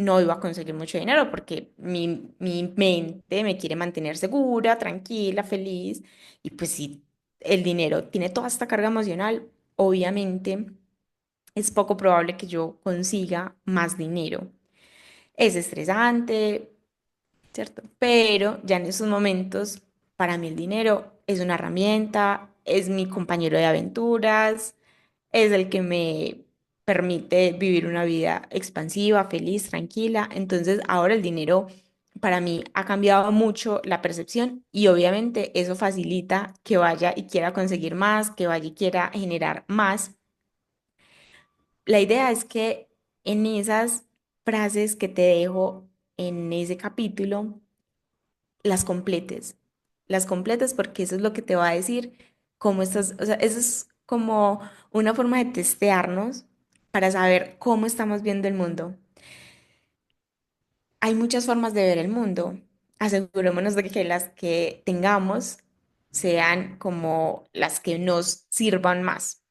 no iba a conseguir mucho dinero porque mi mente me quiere mantener segura, tranquila, feliz. Y pues si el dinero tiene toda esta carga emocional, obviamente es poco probable que yo consiga más dinero. Es estresante, ¿cierto? Pero ya en esos momentos, para mí el dinero es una herramienta, es mi compañero de aventuras, es el que me permite vivir una vida expansiva, feliz, tranquila. Entonces, ahora el dinero para mí ha cambiado mucho la percepción y obviamente eso facilita que vaya y quiera conseguir más, que vaya y quiera generar más. La idea es que en esas frases que te dejo en ese capítulo, las completes. Las completes porque eso es lo que te va a decir cómo estás, o sea, eso es como una forma de testearnos para saber cómo estamos viendo el mundo. Hay muchas formas de ver el mundo. Asegurémonos de que las que tengamos sean como las que nos sirvan más,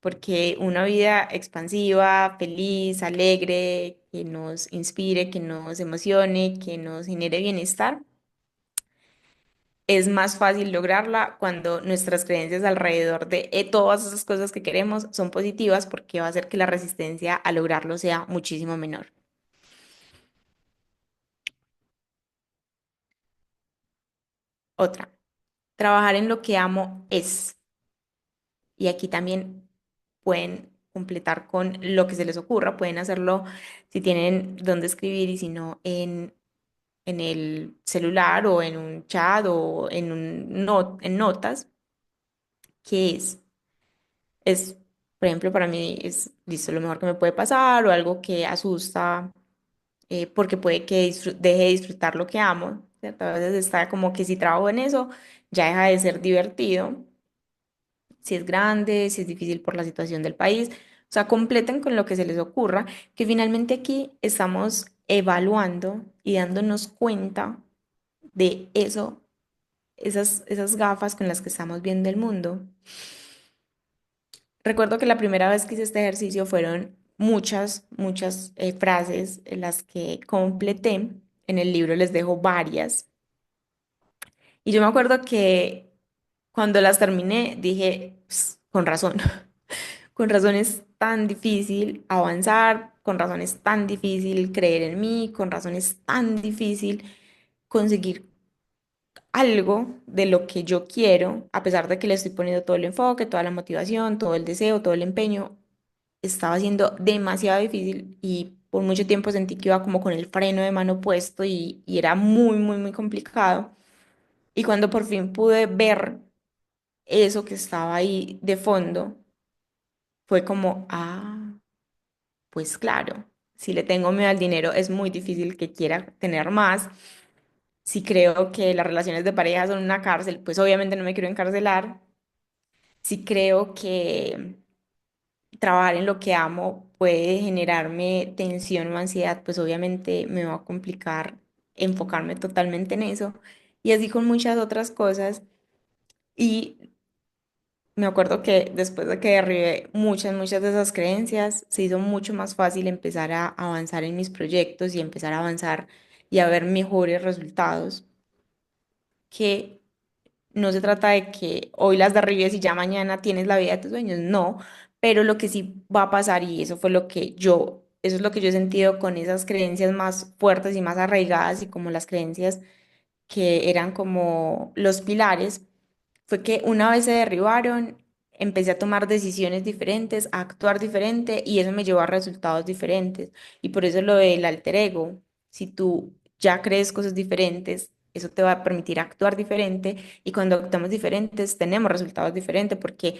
porque una vida expansiva, feliz, alegre, que nos inspire, que nos emocione, que nos genere bienestar, es más fácil lograrla cuando nuestras creencias alrededor de todas esas cosas que queremos son positivas porque va a hacer que la resistencia a lograrlo sea muchísimo menor. Otra, trabajar en lo que amo es, y aquí también pueden completar con lo que se les ocurra, pueden hacerlo si tienen dónde escribir y si no en el celular o en un chat o en en notas, que es, por ejemplo, para mí es, listo, lo mejor que me puede pasar o algo que asusta, porque puede que deje de disfrutar lo que amo, ¿cierto? A veces está como que si trabajo en eso, ya deja de ser divertido, si es grande, si es difícil por la situación del país. O sea, completen con lo que se les ocurra, que finalmente aquí estamos evaluando y dándonos cuenta de eso, esas gafas con las que estamos viendo el mundo. Recuerdo que la primera vez que hice este ejercicio fueron muchas frases en las que completé. En el libro les dejo varias. Y yo me acuerdo que cuando las terminé dije, "Ps, con razón, con razón es tan difícil avanzar, con razón es tan difícil creer en mí, con razón es tan difícil conseguir algo de lo que yo quiero, a pesar de que le estoy poniendo todo el enfoque, toda la motivación, todo el deseo, todo el empeño, estaba siendo demasiado difícil y por mucho tiempo sentí que iba como con el freno de mano puesto y era muy complicado. Y cuando por fin pude ver eso que estaba ahí de fondo, fue como, ah, pues claro, si le tengo miedo al dinero es muy difícil que quiera tener más. Si creo que las relaciones de pareja son una cárcel, pues obviamente no me quiero encarcelar. Si creo que trabajar en lo que amo puede generarme tensión o ansiedad, pues obviamente me va a complicar enfocarme totalmente en eso. Y así con muchas otras cosas. Y me acuerdo que después de que derribé muchas de esas creencias, se hizo mucho más fácil empezar a avanzar en mis proyectos y empezar a avanzar y a ver mejores resultados, que no se trata de que hoy las derribes y ya mañana tienes la vida de tus sueños, no, pero lo que sí va a pasar, y eso fue lo que eso es lo que yo he sentido con esas creencias más fuertes y más arraigadas y como las creencias que eran como los pilares, fue que una vez se derribaron, empecé a tomar decisiones diferentes, a actuar diferente y eso me llevó a resultados diferentes. Y por eso lo del alter ego, si tú ya crees cosas diferentes, eso te va a permitir actuar diferente y cuando actuamos diferentes tenemos resultados diferentes porque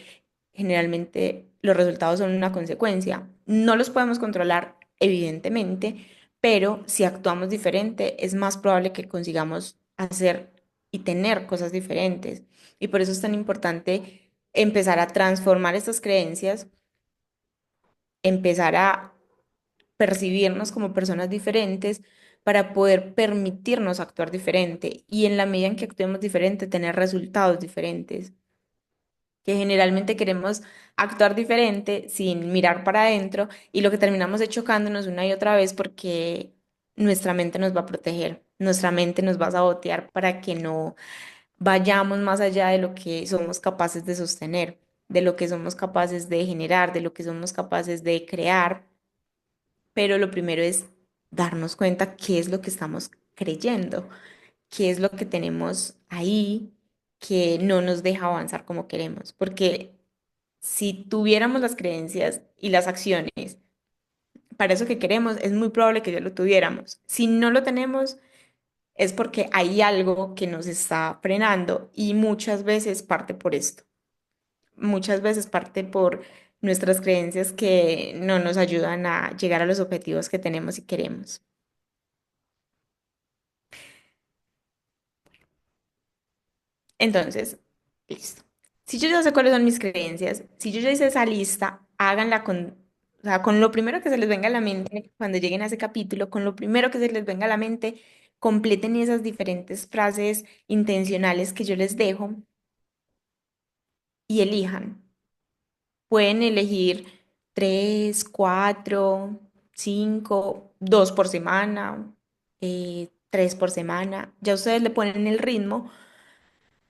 generalmente los resultados son una consecuencia. No los podemos controlar, evidentemente, pero si actuamos diferente es más probable que consigamos hacer y tener cosas diferentes. Y por eso es tan importante empezar a transformar estas creencias, empezar a percibirnos como personas diferentes para poder permitirnos actuar diferente y en la medida en que actuemos diferente, tener resultados diferentes, que generalmente queremos actuar diferente sin mirar para adentro y lo que terminamos es chocándonos una y otra vez porque nuestra mente nos va a proteger, nuestra mente nos va a sabotear para que no vayamos más allá de lo que somos capaces de sostener, de lo que somos capaces de generar, de lo que somos capaces de crear. Pero lo primero es darnos cuenta qué es lo que estamos creyendo, qué es lo que tenemos ahí que no nos deja avanzar como queremos. Porque si tuviéramos las creencias y las acciones para eso que queremos, es muy probable que ya lo tuviéramos. Si no lo tenemos, es porque hay algo que nos está frenando y muchas veces parte por esto. Muchas veces parte por nuestras creencias que no nos ayudan a llegar a los objetivos que tenemos y queremos. Entonces, listo. Si yo ya sé cuáles son mis creencias, si yo ya hice esa lista, háganla con, o sea, con lo primero que se les venga a la mente cuando lleguen a ese capítulo, con lo primero que se les venga a la mente, completen esas diferentes frases intencionales que yo les dejo y elijan. Pueden elegir tres, cuatro, cinco, dos por semana, tres por semana. Ya ustedes le ponen el ritmo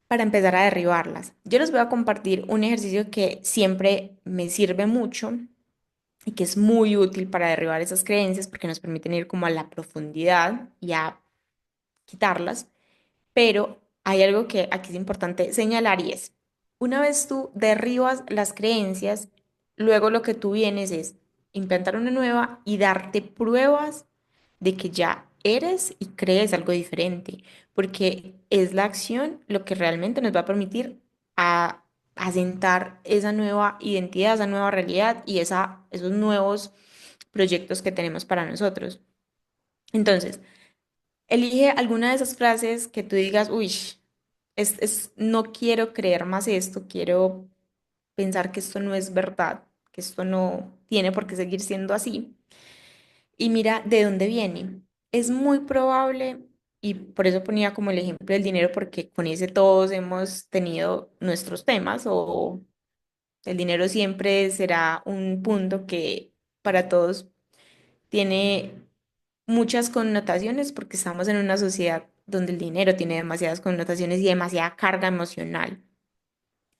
para empezar a derribarlas. Yo les voy a compartir un ejercicio que siempre me sirve mucho y que es muy útil para derribar esas creencias porque nos permiten ir como a la profundidad y a quitarlas. Pero hay algo que aquí es importante señalar y es, una vez tú derribas las creencias, luego lo que tú vienes es inventar una nueva y darte pruebas de que ya eres y crees algo diferente, porque es la acción lo que realmente nos va a permitir a asentar esa nueva identidad, esa nueva realidad y esos nuevos proyectos que tenemos para nosotros. Entonces, elige alguna de esas frases que tú digas, uy, no quiero creer más esto, quiero pensar que esto no es verdad, que esto no tiene por qué seguir siendo así. Y mira de dónde viene. Es muy probable, y por eso ponía como el ejemplo del dinero, porque con ese todos hemos tenido nuestros temas, o el dinero siempre será un punto que para todos tiene muchas connotaciones porque estamos en una sociedad donde el dinero tiene demasiadas connotaciones y demasiada carga emocional.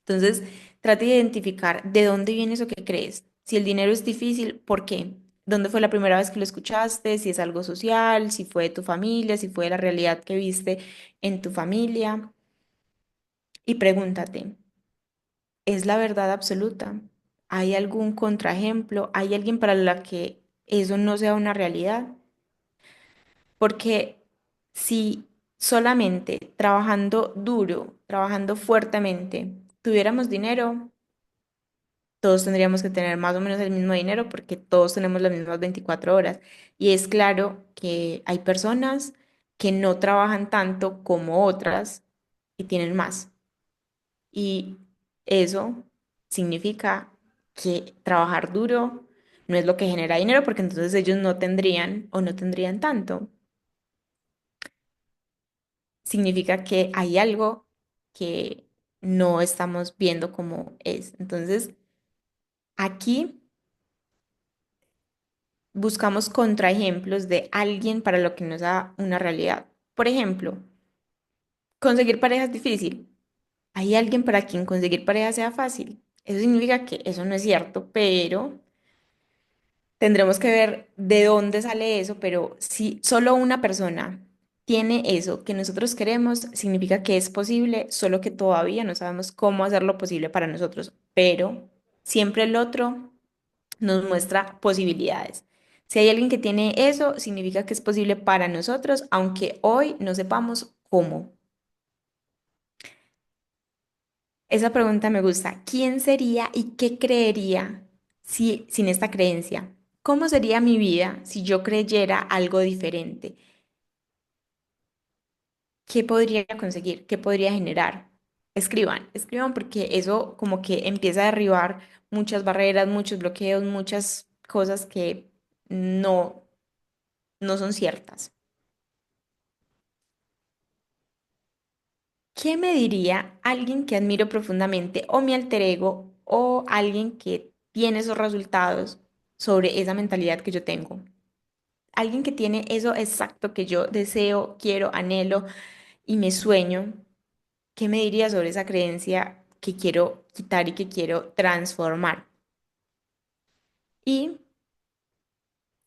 Entonces, trate de identificar de dónde viene eso que crees. Si el dinero es difícil, ¿por qué? ¿Dónde fue la primera vez que lo escuchaste? Si es algo social, si fue de tu familia, si fue de la realidad que viste en tu familia. Y pregúntate, ¿es la verdad absoluta? ¿Hay algún contraejemplo? ¿Hay alguien para la que eso no sea una realidad? Porque si solamente trabajando duro, trabajando fuertemente, tuviéramos dinero, todos tendríamos que tener más o menos el mismo dinero porque todos tenemos las mismas 24 horas. Y es claro que hay personas que no trabajan tanto como otras y tienen más. Y eso significa que trabajar duro no es lo que genera dinero porque entonces ellos no tendrían o no tendrían tanto. Significa que hay algo que no estamos viendo como es. Entonces, aquí buscamos contraejemplos de alguien para lo que nos da una realidad. Por ejemplo, conseguir pareja es difícil. ¿Hay alguien para quien conseguir pareja sea fácil? Eso significa que eso no es cierto, pero tendremos que ver de dónde sale eso, pero si solo una persona tiene eso que nosotros queremos, significa que es posible, solo que todavía no sabemos cómo hacerlo posible para nosotros, pero siempre el otro nos muestra posibilidades. Si hay alguien que tiene eso, significa que es posible para nosotros, aunque hoy no sepamos cómo. Esa pregunta me gusta. ¿Quién sería y qué creería si, sin esta creencia? ¿Cómo sería mi vida si yo creyera algo diferente? ¿Qué podría conseguir? ¿Qué podría generar? Escriban, escriban porque eso como que empieza a derribar muchas barreras, muchos bloqueos, muchas cosas que no, no son ciertas. ¿Qué me diría alguien que admiro profundamente o mi alter ego o alguien que tiene esos resultados sobre esa mentalidad que yo tengo? alguien que tiene eso exacto que yo deseo, quiero, anhelo y me sueño, ¿qué me diría sobre esa creencia que quiero quitar y que quiero transformar? Y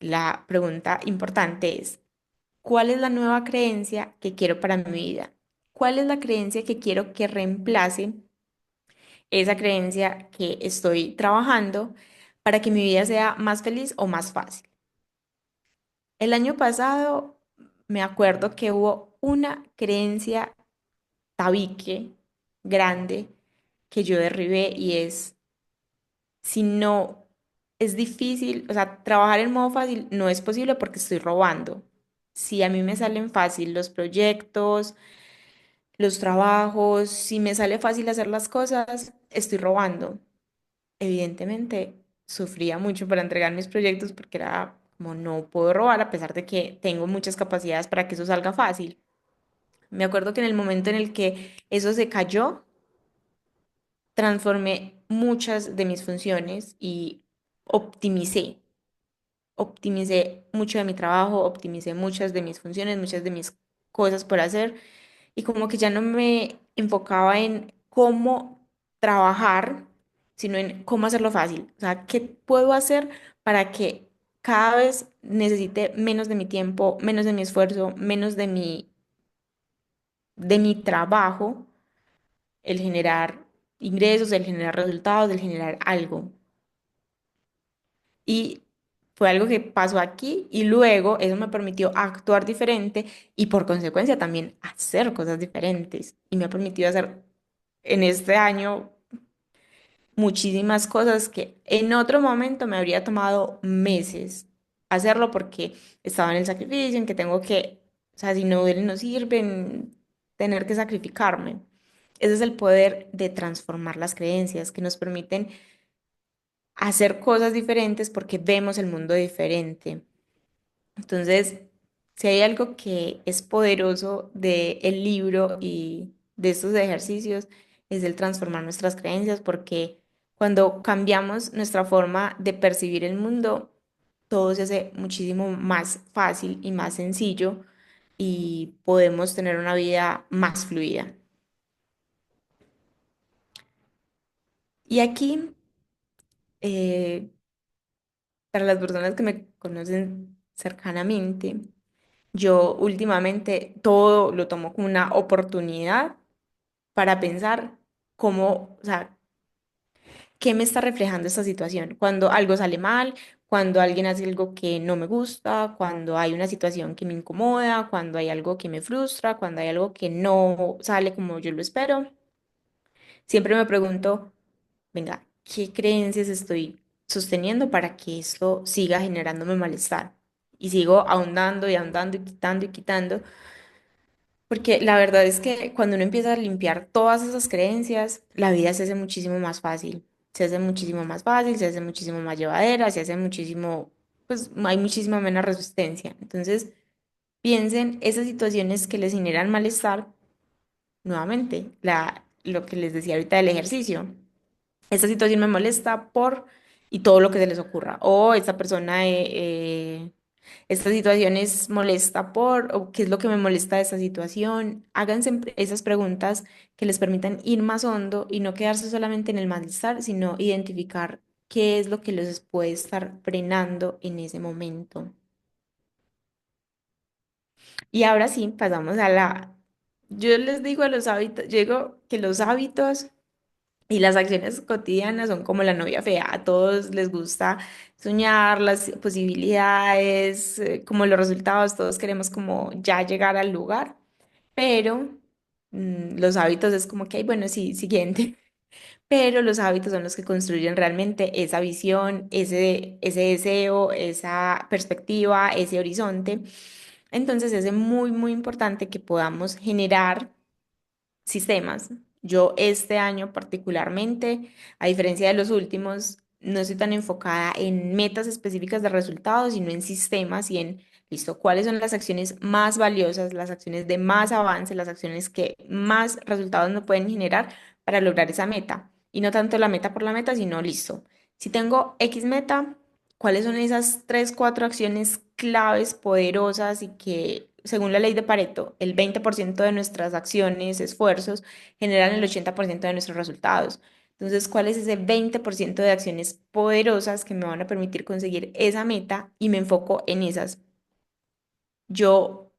la pregunta importante es, ¿cuál es la nueva creencia que quiero para mi vida? ¿Cuál es la creencia que quiero que reemplace esa creencia que estoy trabajando para que mi vida sea más feliz o más fácil? El año pasado me acuerdo que hubo una creencia tabique grande que yo derribé y es, si no, es difícil, o sea, trabajar en modo fácil no es posible porque estoy robando. Si a mí me salen fácil los proyectos, los trabajos, si me sale fácil hacer las cosas, estoy robando. Evidentemente, sufría mucho para entregar mis proyectos porque era como no puedo robar a pesar de que tengo muchas capacidades para que eso salga fácil. Me acuerdo que en el momento en el que eso se cayó, transformé muchas de mis funciones y optimicé. Optimicé mucho de mi trabajo, optimicé muchas de mis funciones, muchas de mis cosas por hacer y como que ya no me enfocaba en cómo trabajar, sino en cómo hacerlo fácil. O sea, ¿qué puedo hacer para que cada vez necesite menos de mi tiempo, menos de mi esfuerzo, menos de mi trabajo, el generar ingresos, el generar resultados, el generar algo? Y fue algo que pasó aquí y luego eso me permitió actuar diferente y por consecuencia también hacer cosas diferentes. Y me ha permitido hacer en este año muchísimas cosas que en otro momento me habría tomado meses hacerlo porque estaba en el sacrificio, en que tengo que, o sea, si no duelen no sirven, tener que sacrificarme. Ese es el poder de transformar las creencias que nos permiten hacer cosas diferentes porque vemos el mundo diferente. Entonces, si hay algo que es poderoso del libro y de estos ejercicios, es el transformar nuestras creencias, porque cuando cambiamos nuestra forma de percibir el mundo, todo se hace muchísimo más fácil y más sencillo y podemos tener una vida más fluida. Y aquí, eh, para las personas que me conocen cercanamente, yo últimamente todo lo tomo como una oportunidad para pensar cómo, o sea, qué me está reflejando esta situación. Cuando algo sale mal, cuando alguien hace algo que no me gusta, cuando hay una situación que me incomoda, cuando hay algo que me frustra, cuando hay algo que no sale como yo lo espero, siempre me pregunto, venga, ¿qué creencias estoy sosteniendo para que esto siga generándome malestar? Y sigo ahondando y ahondando y quitando. Porque la verdad es que cuando uno empieza a limpiar todas esas creencias, la vida se hace muchísimo más fácil. Se hace muchísimo más fácil, se hace muchísimo más llevadera, se hace muchísimo, pues hay muchísima menos resistencia. Entonces, piensen esas situaciones que les generan malestar, nuevamente, lo que les decía ahorita del ejercicio. Esta situación me molesta por, y todo lo que se les ocurra. O esta persona, esta situación es molesta por, o qué es lo que me molesta de esta situación. Háganse esas preguntas que les permitan ir más hondo y no quedarse solamente en el malestar, sino identificar qué es lo que los puede estar frenando en ese momento. Y ahora sí, pasamos a yo les digo a los hábitos, yo digo que los hábitos y las acciones cotidianas son como la novia fea. A todos les gusta soñar las posibilidades, como los resultados. Todos queremos como ya llegar al lugar, pero los hábitos es como que, ay, bueno, sí, siguiente. Pero los hábitos son los que construyen realmente esa visión, ese deseo, esa perspectiva, ese horizonte. Entonces es muy, muy importante que podamos generar sistemas. Yo este año particularmente, a diferencia de los últimos, no estoy tan enfocada en metas específicas de resultados, sino en sistemas y en, listo, cuáles son las acciones más valiosas, las acciones de más avance, las acciones que más resultados me pueden generar para lograr esa meta. Y no tanto la meta por la meta, sino, listo, si tengo X meta, ¿cuáles son esas tres, cuatro acciones claves poderosas y que, según la ley de Pareto, el 20% de nuestras acciones, esfuerzos, generan el 80% de nuestros resultados. Entonces, ¿cuál es ese 20% de acciones poderosas que me van a permitir conseguir esa meta? Y me enfoco en esas. Yo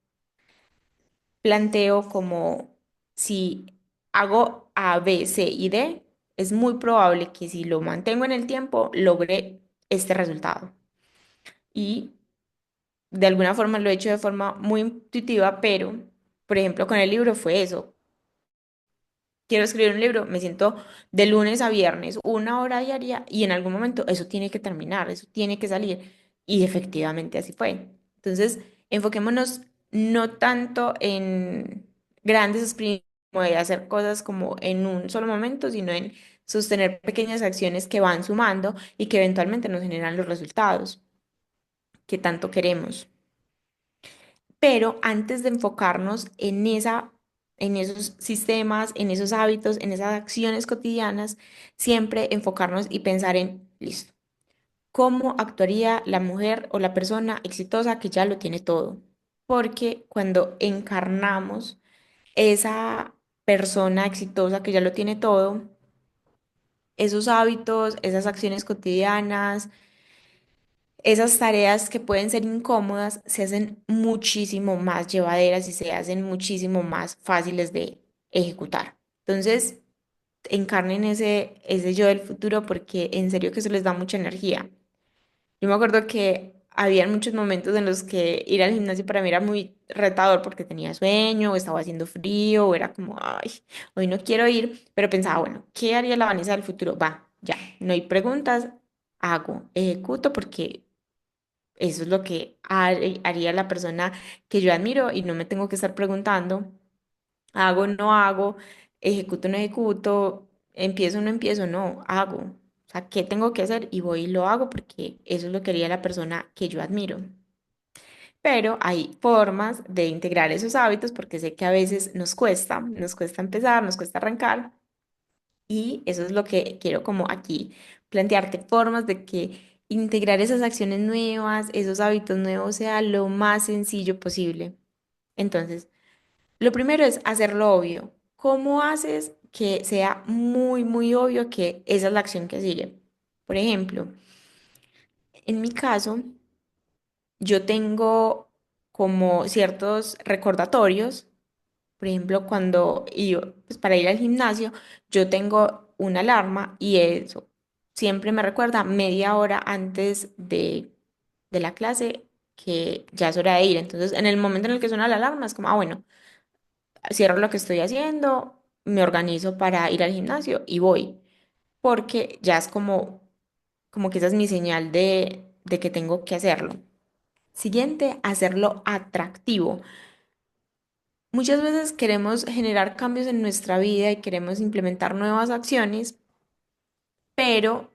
planteo como si hago A, B, C y D, es muy probable que si lo mantengo en el tiempo, logre este resultado. Y de alguna forma lo he hecho de forma muy intuitiva, pero, por ejemplo, con el libro fue eso. Quiero escribir un libro, me siento de lunes a viernes, 1 hora diaria, y en algún momento eso tiene que terminar, eso tiene que salir. Y efectivamente así fue. Entonces, enfoquémonos no tanto en grandes experimentos, como de hacer cosas como en un solo momento, sino en sostener pequeñas acciones que van sumando y que eventualmente nos generan los resultados que tanto queremos. Pero antes de enfocarnos en esos sistemas, en esos hábitos, en esas acciones cotidianas, siempre enfocarnos y pensar en, listo, ¿cómo actuaría la mujer o la persona exitosa que ya lo tiene todo? Porque cuando encarnamos esa persona exitosa que ya lo tiene todo, esos hábitos, esas acciones cotidianas, esas tareas que pueden ser incómodas se hacen muchísimo más llevaderas y se hacen muchísimo más fáciles de ejecutar. Entonces, encarnen ese yo del futuro porque en serio que eso les da mucha energía. Yo me acuerdo que había muchos momentos en los que ir al gimnasio para mí era muy retador porque tenía sueño, o estaba haciendo frío, o era como, ay, hoy no quiero ir, pero pensaba, bueno, ¿qué haría la Vanessa del futuro? Va, ya, no hay preguntas, hago, ejecuto porque eso es lo que haría la persona que yo admiro y no me tengo que estar preguntando, hago, no hago, ejecuto, no ejecuto, empiezo, no empiezo, no, hago. O sea, ¿qué tengo que hacer? Y voy y lo hago porque eso es lo que haría la persona que yo admiro. Pero hay formas de integrar esos hábitos porque sé que a veces nos cuesta empezar, nos cuesta arrancar. Y eso es lo que quiero como aquí plantearte, formas de que integrar esas acciones nuevas, esos hábitos nuevos sea lo más sencillo posible. Entonces, lo primero es hacerlo obvio. ¿Cómo haces que sea muy, muy obvio que esa es la acción que sigue? Por ejemplo, en mi caso, yo tengo como ciertos recordatorios. Por ejemplo, cuando yo, pues para ir al gimnasio, yo tengo una alarma y eso siempre me recuerda media hora antes de la clase que ya es hora de ir. Entonces, en el momento en el que suena la alarma, es como, ah, bueno, cierro lo que estoy haciendo, me organizo para ir al gimnasio y voy, porque ya es como que esa es mi señal de que tengo que hacerlo. Siguiente, hacerlo atractivo. Muchas veces queremos generar cambios en nuestra vida y queremos implementar nuevas acciones, pero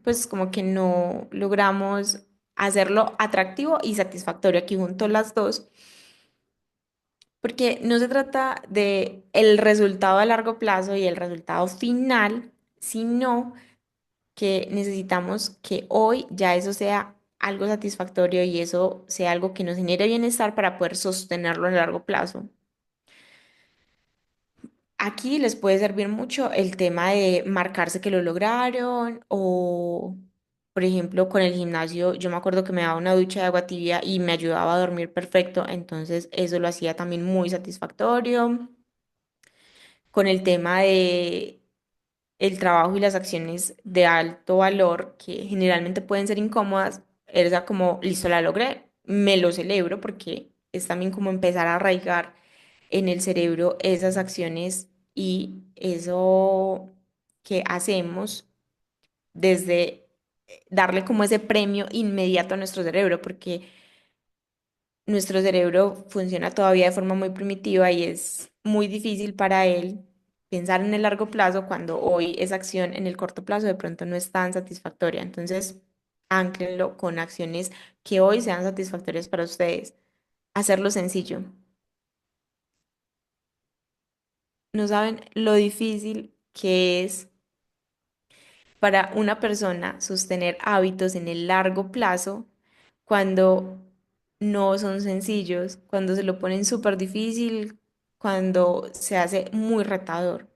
pues como que no logramos hacerlo atractivo y satisfactorio. Aquí junto las dos, porque no se trata de el resultado a largo plazo y el resultado final, sino que necesitamos que hoy ya eso sea algo satisfactorio y eso sea algo que nos genere bienestar para poder sostenerlo a largo plazo. Aquí les puede servir mucho el tema de marcarse que lo lograron o, por ejemplo, con el gimnasio, yo me acuerdo que me daba una ducha de agua tibia y me ayudaba a dormir perfecto, entonces eso lo hacía también muy satisfactorio. Con el tema de el trabajo y las acciones de alto valor, que generalmente pueden ser incómodas, era como, listo, la logré, me lo celebro porque es también como empezar a arraigar en el cerebro esas acciones y eso que hacemos desde darle como ese premio inmediato a nuestro cerebro, porque nuestro cerebro funciona todavía de forma muy primitiva y es muy difícil para él pensar en el largo plazo cuando hoy esa acción en el corto plazo de pronto no es tan satisfactoria. Entonces, anclenlo con acciones que hoy sean satisfactorias para ustedes. Hacerlo sencillo. No saben lo difícil que es para una persona sostener hábitos en el largo plazo cuando no son sencillos, cuando se lo ponen súper difícil, cuando se hace muy retador.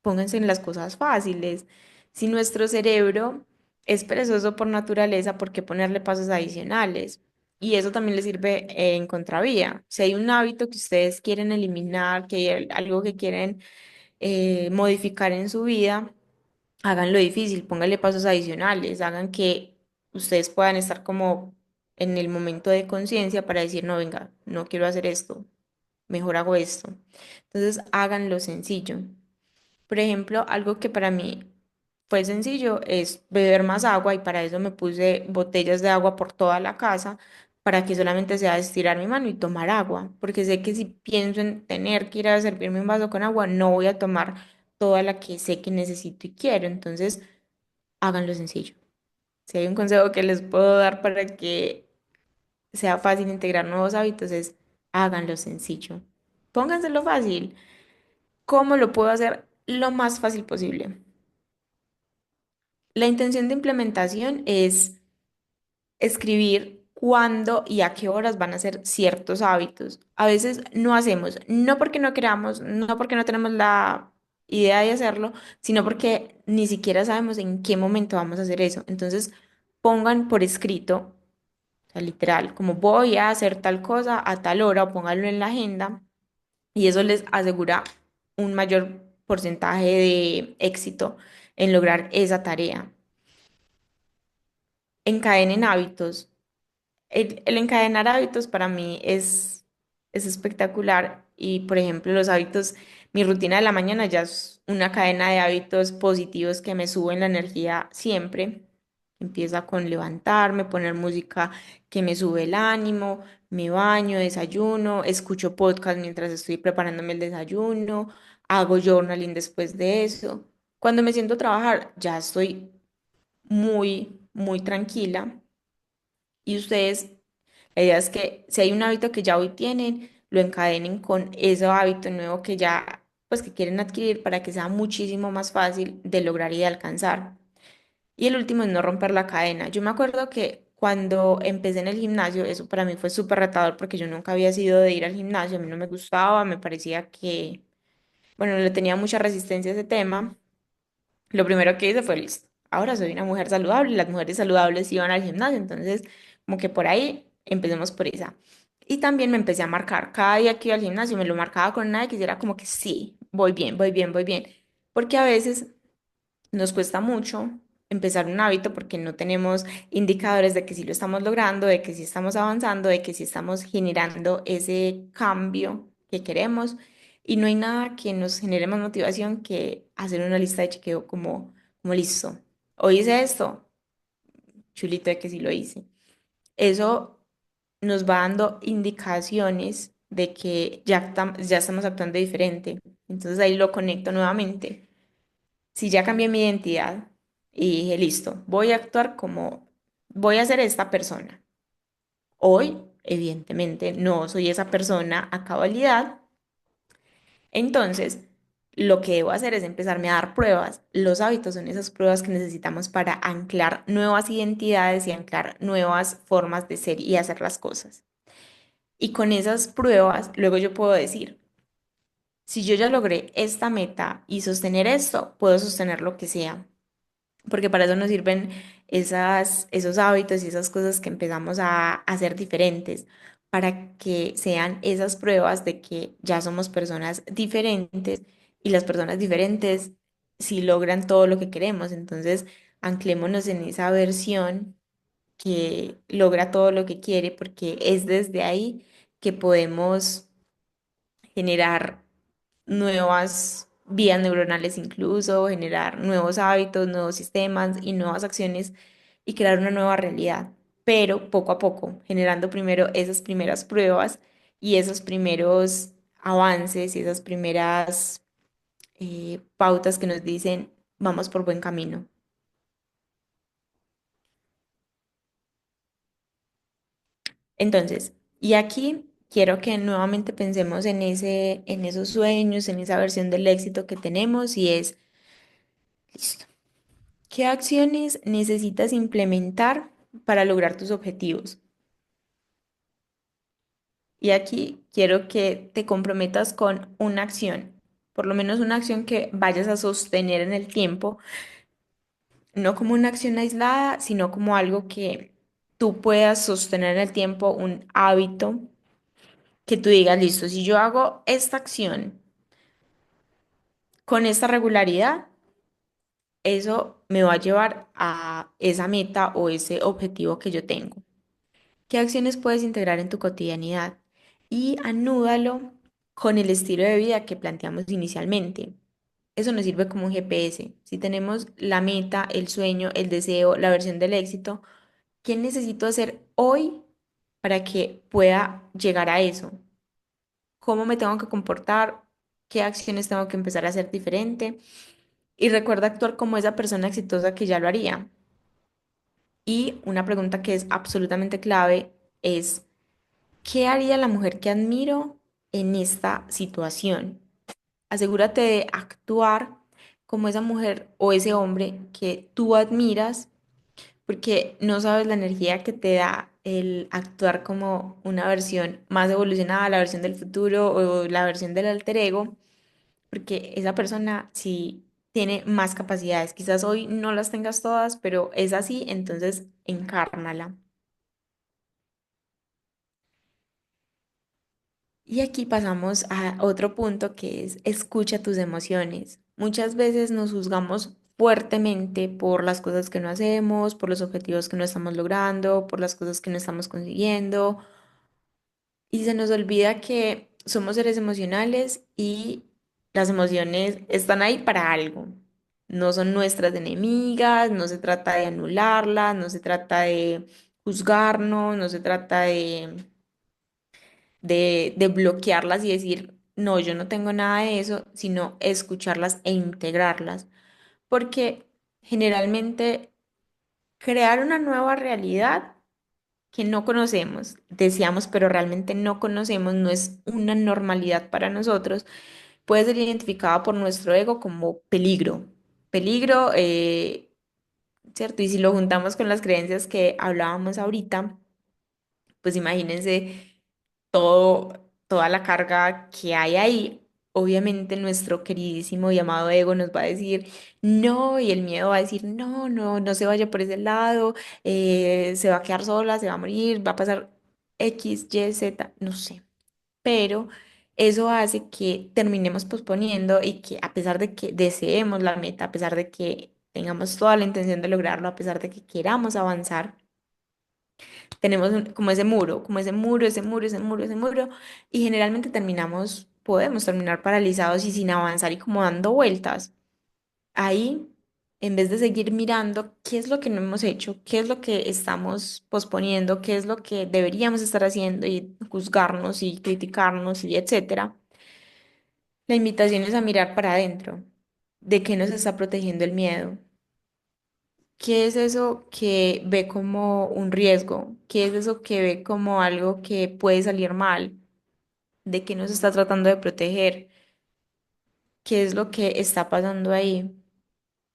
Pónganse en las cosas fáciles. Si nuestro cerebro es perezoso por naturaleza, ¿por qué ponerle pasos adicionales? Y eso también les sirve en contravía. Si hay un hábito que ustedes quieren eliminar, que hay algo que quieren modificar en su vida, háganlo difícil, pónganle pasos adicionales, hagan que ustedes puedan estar como en el momento de conciencia para decir, no, venga, no quiero hacer esto, mejor hago esto. Entonces, háganlo sencillo. Por ejemplo, algo que para mí fue sencillo es beber más agua y para eso me puse botellas de agua por toda la casa para que solamente sea estirar mi mano y tomar agua, porque sé que si pienso en tener que ir a servirme un vaso con agua, no voy a tomar toda la que sé que necesito y quiero. Entonces, háganlo sencillo. Si hay un consejo que les puedo dar para que sea fácil integrar nuevos hábitos es háganlo sencillo. Pónganselo fácil. ¿Cómo lo puedo hacer lo más fácil posible? La intención de implementación es escribir cuándo y a qué horas van a ser ciertos hábitos. A veces no hacemos, no porque no queramos, no porque no tenemos la idea de hacerlo, sino porque ni siquiera sabemos en qué momento vamos a hacer eso. Entonces, pongan por escrito, o sea, literal, como voy a hacer tal cosa a tal hora o pónganlo en la agenda y eso les asegura un mayor porcentaje de éxito en lograr esa tarea. Encadenen hábitos. El encadenar hábitos para mí es espectacular y, por ejemplo, los hábitos, mi rutina de la mañana ya es una cadena de hábitos positivos que me suben la energía siempre. Empieza con levantarme, poner música que me sube el ánimo, me baño, desayuno, escucho podcast mientras estoy preparándome el desayuno, hago journaling después de eso. Cuando me siento a trabajar ya estoy muy tranquila y ustedes, la idea es que si hay un hábito que ya hoy tienen, lo encadenen con ese hábito nuevo que ya, pues que quieren adquirir para que sea muchísimo más fácil de lograr y de alcanzar. Y el último es no romper la cadena. Yo me acuerdo que cuando empecé en el gimnasio, eso para mí fue súper retador porque yo nunca había sido de ir al gimnasio, a mí no me gustaba, me parecía que, bueno, le tenía mucha resistencia a ese tema. Lo primero que hice fue, listo, ahora soy una mujer saludable, las mujeres saludables iban al gimnasio, entonces como que por ahí empecemos por esa. Y también me empecé a marcar, cada día que iba al gimnasio me lo marcaba con una X y era como que sí, voy bien, voy bien, voy bien, porque a veces nos cuesta mucho empezar un hábito porque no tenemos indicadores de que sí lo estamos logrando, de que sí estamos avanzando, de que sí estamos generando ese cambio que queremos. Y no hay nada que nos genere más motivación que hacer una lista de chequeo como listo. Hoy hice esto, chulito de que sí lo hice. Eso nos va dando indicaciones de que ya estamos actuando diferente. Entonces ahí lo conecto nuevamente. Si ya cambié mi identidad y dije, listo, voy a actuar como, voy a ser esta persona. Hoy, evidentemente, no soy esa persona a cabalidad. Entonces, lo que debo hacer es empezarme a dar pruebas. Los hábitos son esas pruebas que necesitamos para anclar nuevas identidades y anclar nuevas formas de ser y hacer las cosas. Y con esas pruebas, luego yo puedo decir, si yo ya logré esta meta y sostener esto, puedo sostener lo que sea. Porque para eso nos sirven esos hábitos y esas cosas que empezamos a hacer diferentes, para que sean esas pruebas de que ya somos personas diferentes y las personas diferentes sí logran todo lo que queremos. Entonces, anclémonos en esa versión que logra todo lo que quiere, porque es desde ahí que podemos generar nuevas vías neuronales incluso, generar nuevos hábitos, nuevos sistemas y nuevas acciones y crear una nueva realidad, pero poco a poco, generando primero esas primeras pruebas y esos primeros avances y esas primeras pautas que nos dicen vamos por buen camino. Entonces, y aquí quiero que nuevamente pensemos en esos sueños, en esa versión del éxito que tenemos y es, listo. ¿Qué acciones necesitas implementar para lograr tus objetivos? Y aquí quiero que te comprometas con una acción, por lo menos una acción que vayas a sostener en el tiempo, no como una acción aislada, sino como algo que tú puedas sostener en el tiempo, un hábito que tú digas, listo, si yo hago esta acción con esta regularidad, eso me va a llevar a esa meta o ese objetivo que yo tengo. ¿Qué acciones puedes integrar en tu cotidianidad? Y anúdalo con el estilo de vida que planteamos inicialmente. Eso nos sirve como un GPS. Si tenemos la meta, el sueño, el deseo, la versión del éxito, ¿qué necesito hacer hoy para que pueda llegar a eso? ¿Cómo me tengo que comportar? ¿Qué acciones tengo que empezar a hacer diferente? Y recuerda actuar como esa persona exitosa que ya lo haría. Y una pregunta que es absolutamente clave es, ¿qué haría la mujer que admiro en esta situación? Asegúrate de actuar como esa mujer o ese hombre que tú admiras, porque no sabes la energía que te da el actuar como una versión más evolucionada, la versión del futuro o la versión del alter ego, porque esa persona sí tiene más capacidades. Quizás hoy no las tengas todas, pero es así, entonces encárnala. Y aquí pasamos a otro punto que es escucha tus emociones. Muchas veces nos juzgamos fuertemente por las cosas que no hacemos, por los objetivos que no estamos logrando, por las cosas que no estamos consiguiendo. Y se nos olvida que somos seres emocionales y las emociones están ahí para algo. No son nuestras enemigas, no se trata de anularlas, no se trata de juzgarnos, no se trata de bloquearlas y decir, no, yo no tengo nada de eso, sino escucharlas e integrarlas. Porque generalmente crear una nueva realidad que no conocemos, deseamos, pero realmente no conocemos, no es una normalidad para nosotros, puede ser identificada por nuestro ego como peligro. Peligro, ¿cierto? Y si lo juntamos con las creencias que hablábamos ahorita, pues imagínense toda la carga que hay ahí. Obviamente nuestro queridísimo y amado ego nos va a decir no y el miedo va a decir no, no, no se vaya por ese lado, se va a quedar sola, se va a morir, va a pasar X, Y, Z, no sé. Pero eso hace que terminemos posponiendo y que a pesar de que deseemos la meta, a pesar de que tengamos toda la intención de lograrlo, a pesar de que queramos avanzar, tenemos como ese muro, como ese muro, ese muro, ese muro, ese muro, y generalmente podemos terminar paralizados y sin avanzar y como dando vueltas. Ahí, en vez de seguir mirando qué es lo que no hemos hecho, qué es lo que estamos posponiendo, qué es lo que deberíamos estar haciendo y juzgarnos y criticarnos y etcétera, la invitación es a mirar para adentro. ¿De qué nos está protegiendo el miedo? ¿Qué es eso que ve como un riesgo? ¿Qué es eso que ve como algo que puede salir mal? ¿De qué nos está tratando de proteger? ¿Qué es lo que está pasando ahí?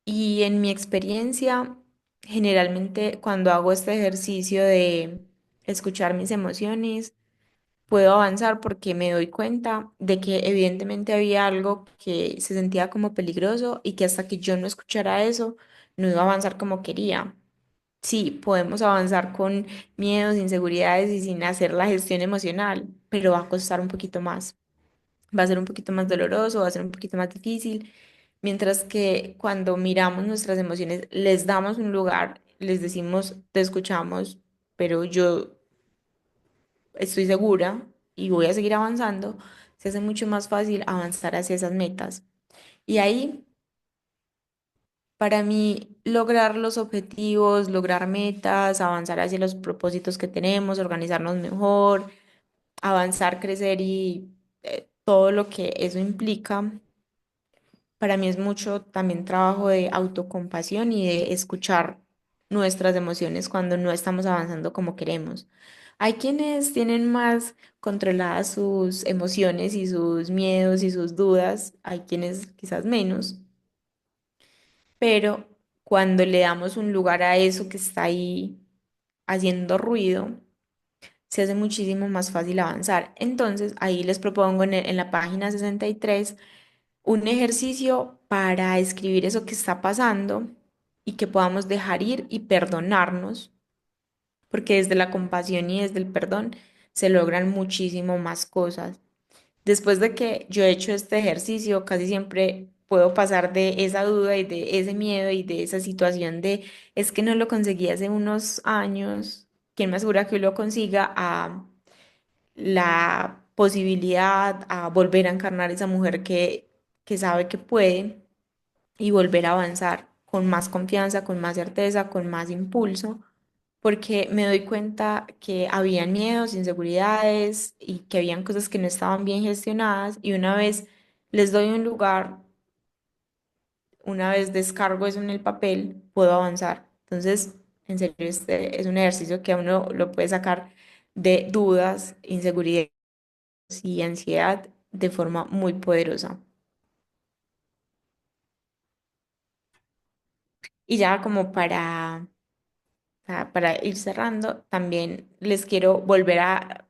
Y en mi experiencia, generalmente cuando hago este ejercicio de escuchar mis emociones, puedo avanzar porque me doy cuenta de que evidentemente había algo que se sentía como peligroso y que hasta que yo no escuchara eso, no iba a avanzar como quería. Sí, podemos avanzar con miedos, inseguridades y sin hacer la gestión emocional, pero va a costar un poquito más. Va a ser un poquito más doloroso, va a ser un poquito más difícil, mientras que cuando miramos nuestras emociones, les damos un lugar, les decimos, te escuchamos, pero yo estoy segura y voy a seguir avanzando, se hace mucho más fácil avanzar hacia esas metas. Y ahí, para mí, lograr los objetivos, lograr metas, avanzar hacia los propósitos que tenemos, organizarnos mejor, avanzar, crecer y todo lo que eso implica, para mí es mucho también trabajo de autocompasión y de escuchar nuestras emociones cuando no estamos avanzando como queremos. Hay quienes tienen más controladas sus emociones y sus miedos y sus dudas, hay quienes quizás menos, pero cuando le damos un lugar a eso que está ahí haciendo ruido, se hace muchísimo más fácil avanzar. Entonces, ahí les propongo en la página 63 un ejercicio para escribir eso que está pasando y que podamos dejar ir y perdonarnos, porque desde la compasión y desde el perdón se logran muchísimo más cosas. Después de que yo he hecho este ejercicio, casi siempre puedo pasar de esa duda y de ese miedo y de esa situación de es que no lo conseguí hace unos años, ¿quién me asegura que lo consiga? A la posibilidad a volver a encarnar esa mujer que sabe que puede y volver a avanzar con más confianza, con más certeza, con más impulso, porque me doy cuenta que habían miedos, inseguridades y que habían cosas que no estaban bien gestionadas y una vez les doy un lugar, una vez descargo eso en el papel, puedo avanzar. Entonces, en serio, este es un ejercicio que a uno lo puede sacar de dudas, inseguridades y ansiedad de forma muy poderosa. Y ya como para ir cerrando, también les quiero volver a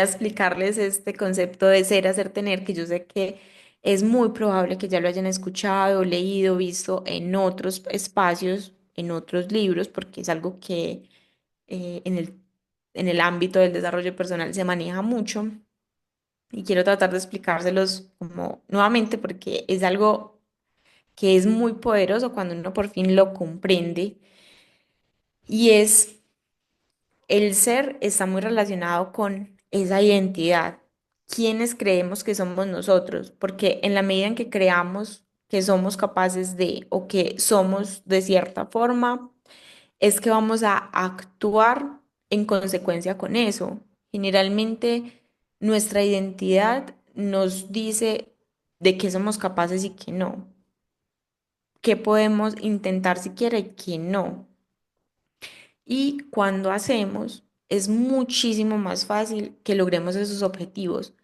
explicarles este concepto de ser, hacer, tener, que yo sé que es muy probable que ya lo hayan escuchado, leído, visto en otros espacios, en otros libros, porque es algo que en el ámbito del desarrollo personal se maneja mucho. Y quiero tratar de explicárselos como nuevamente porque es algo que es muy poderoso cuando uno por fin lo comprende. Y es el ser está muy relacionado con esa identidad. ¿Quiénes creemos que somos nosotros? Porque en la medida en que creamos que somos capaces de o que somos de cierta forma, es que vamos a actuar en consecuencia con eso. Generalmente nuestra identidad nos dice de qué somos capaces y qué no, qué podemos intentar siquiera y qué no. Y cuando hacemos, es muchísimo más fácil que logremos esos objetivos.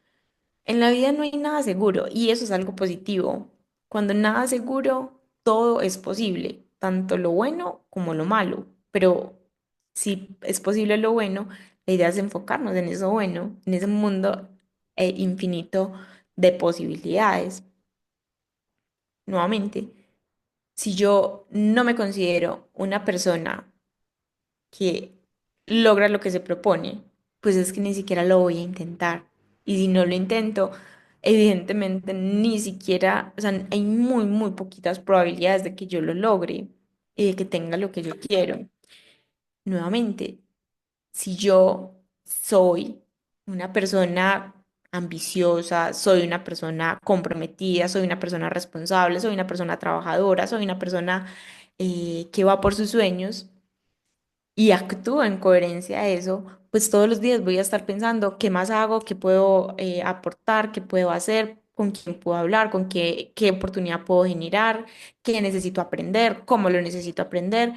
En la vida no hay nada seguro y eso es algo positivo. Cuando nada es seguro, todo es posible, tanto lo bueno como lo malo. Pero si es posible lo bueno, la idea es enfocarnos en eso bueno, en ese mundo infinito de posibilidades. Nuevamente, si yo no me considero una persona que logra lo que se propone, pues es que ni siquiera lo voy a intentar. Y si no lo intento, evidentemente ni siquiera, o sea, hay muy, muy poquitas probabilidades de que yo lo logre y de que tenga lo que yo quiero. Nuevamente, si yo soy una persona ambiciosa, soy una persona comprometida, soy una persona responsable, soy una persona trabajadora, soy una persona que va por sus sueños, y actúo en coherencia a eso, pues todos los días voy a estar pensando qué más hago, qué puedo aportar, qué puedo hacer, con quién puedo hablar, con qué oportunidad puedo generar, qué necesito aprender, cómo lo necesito aprender.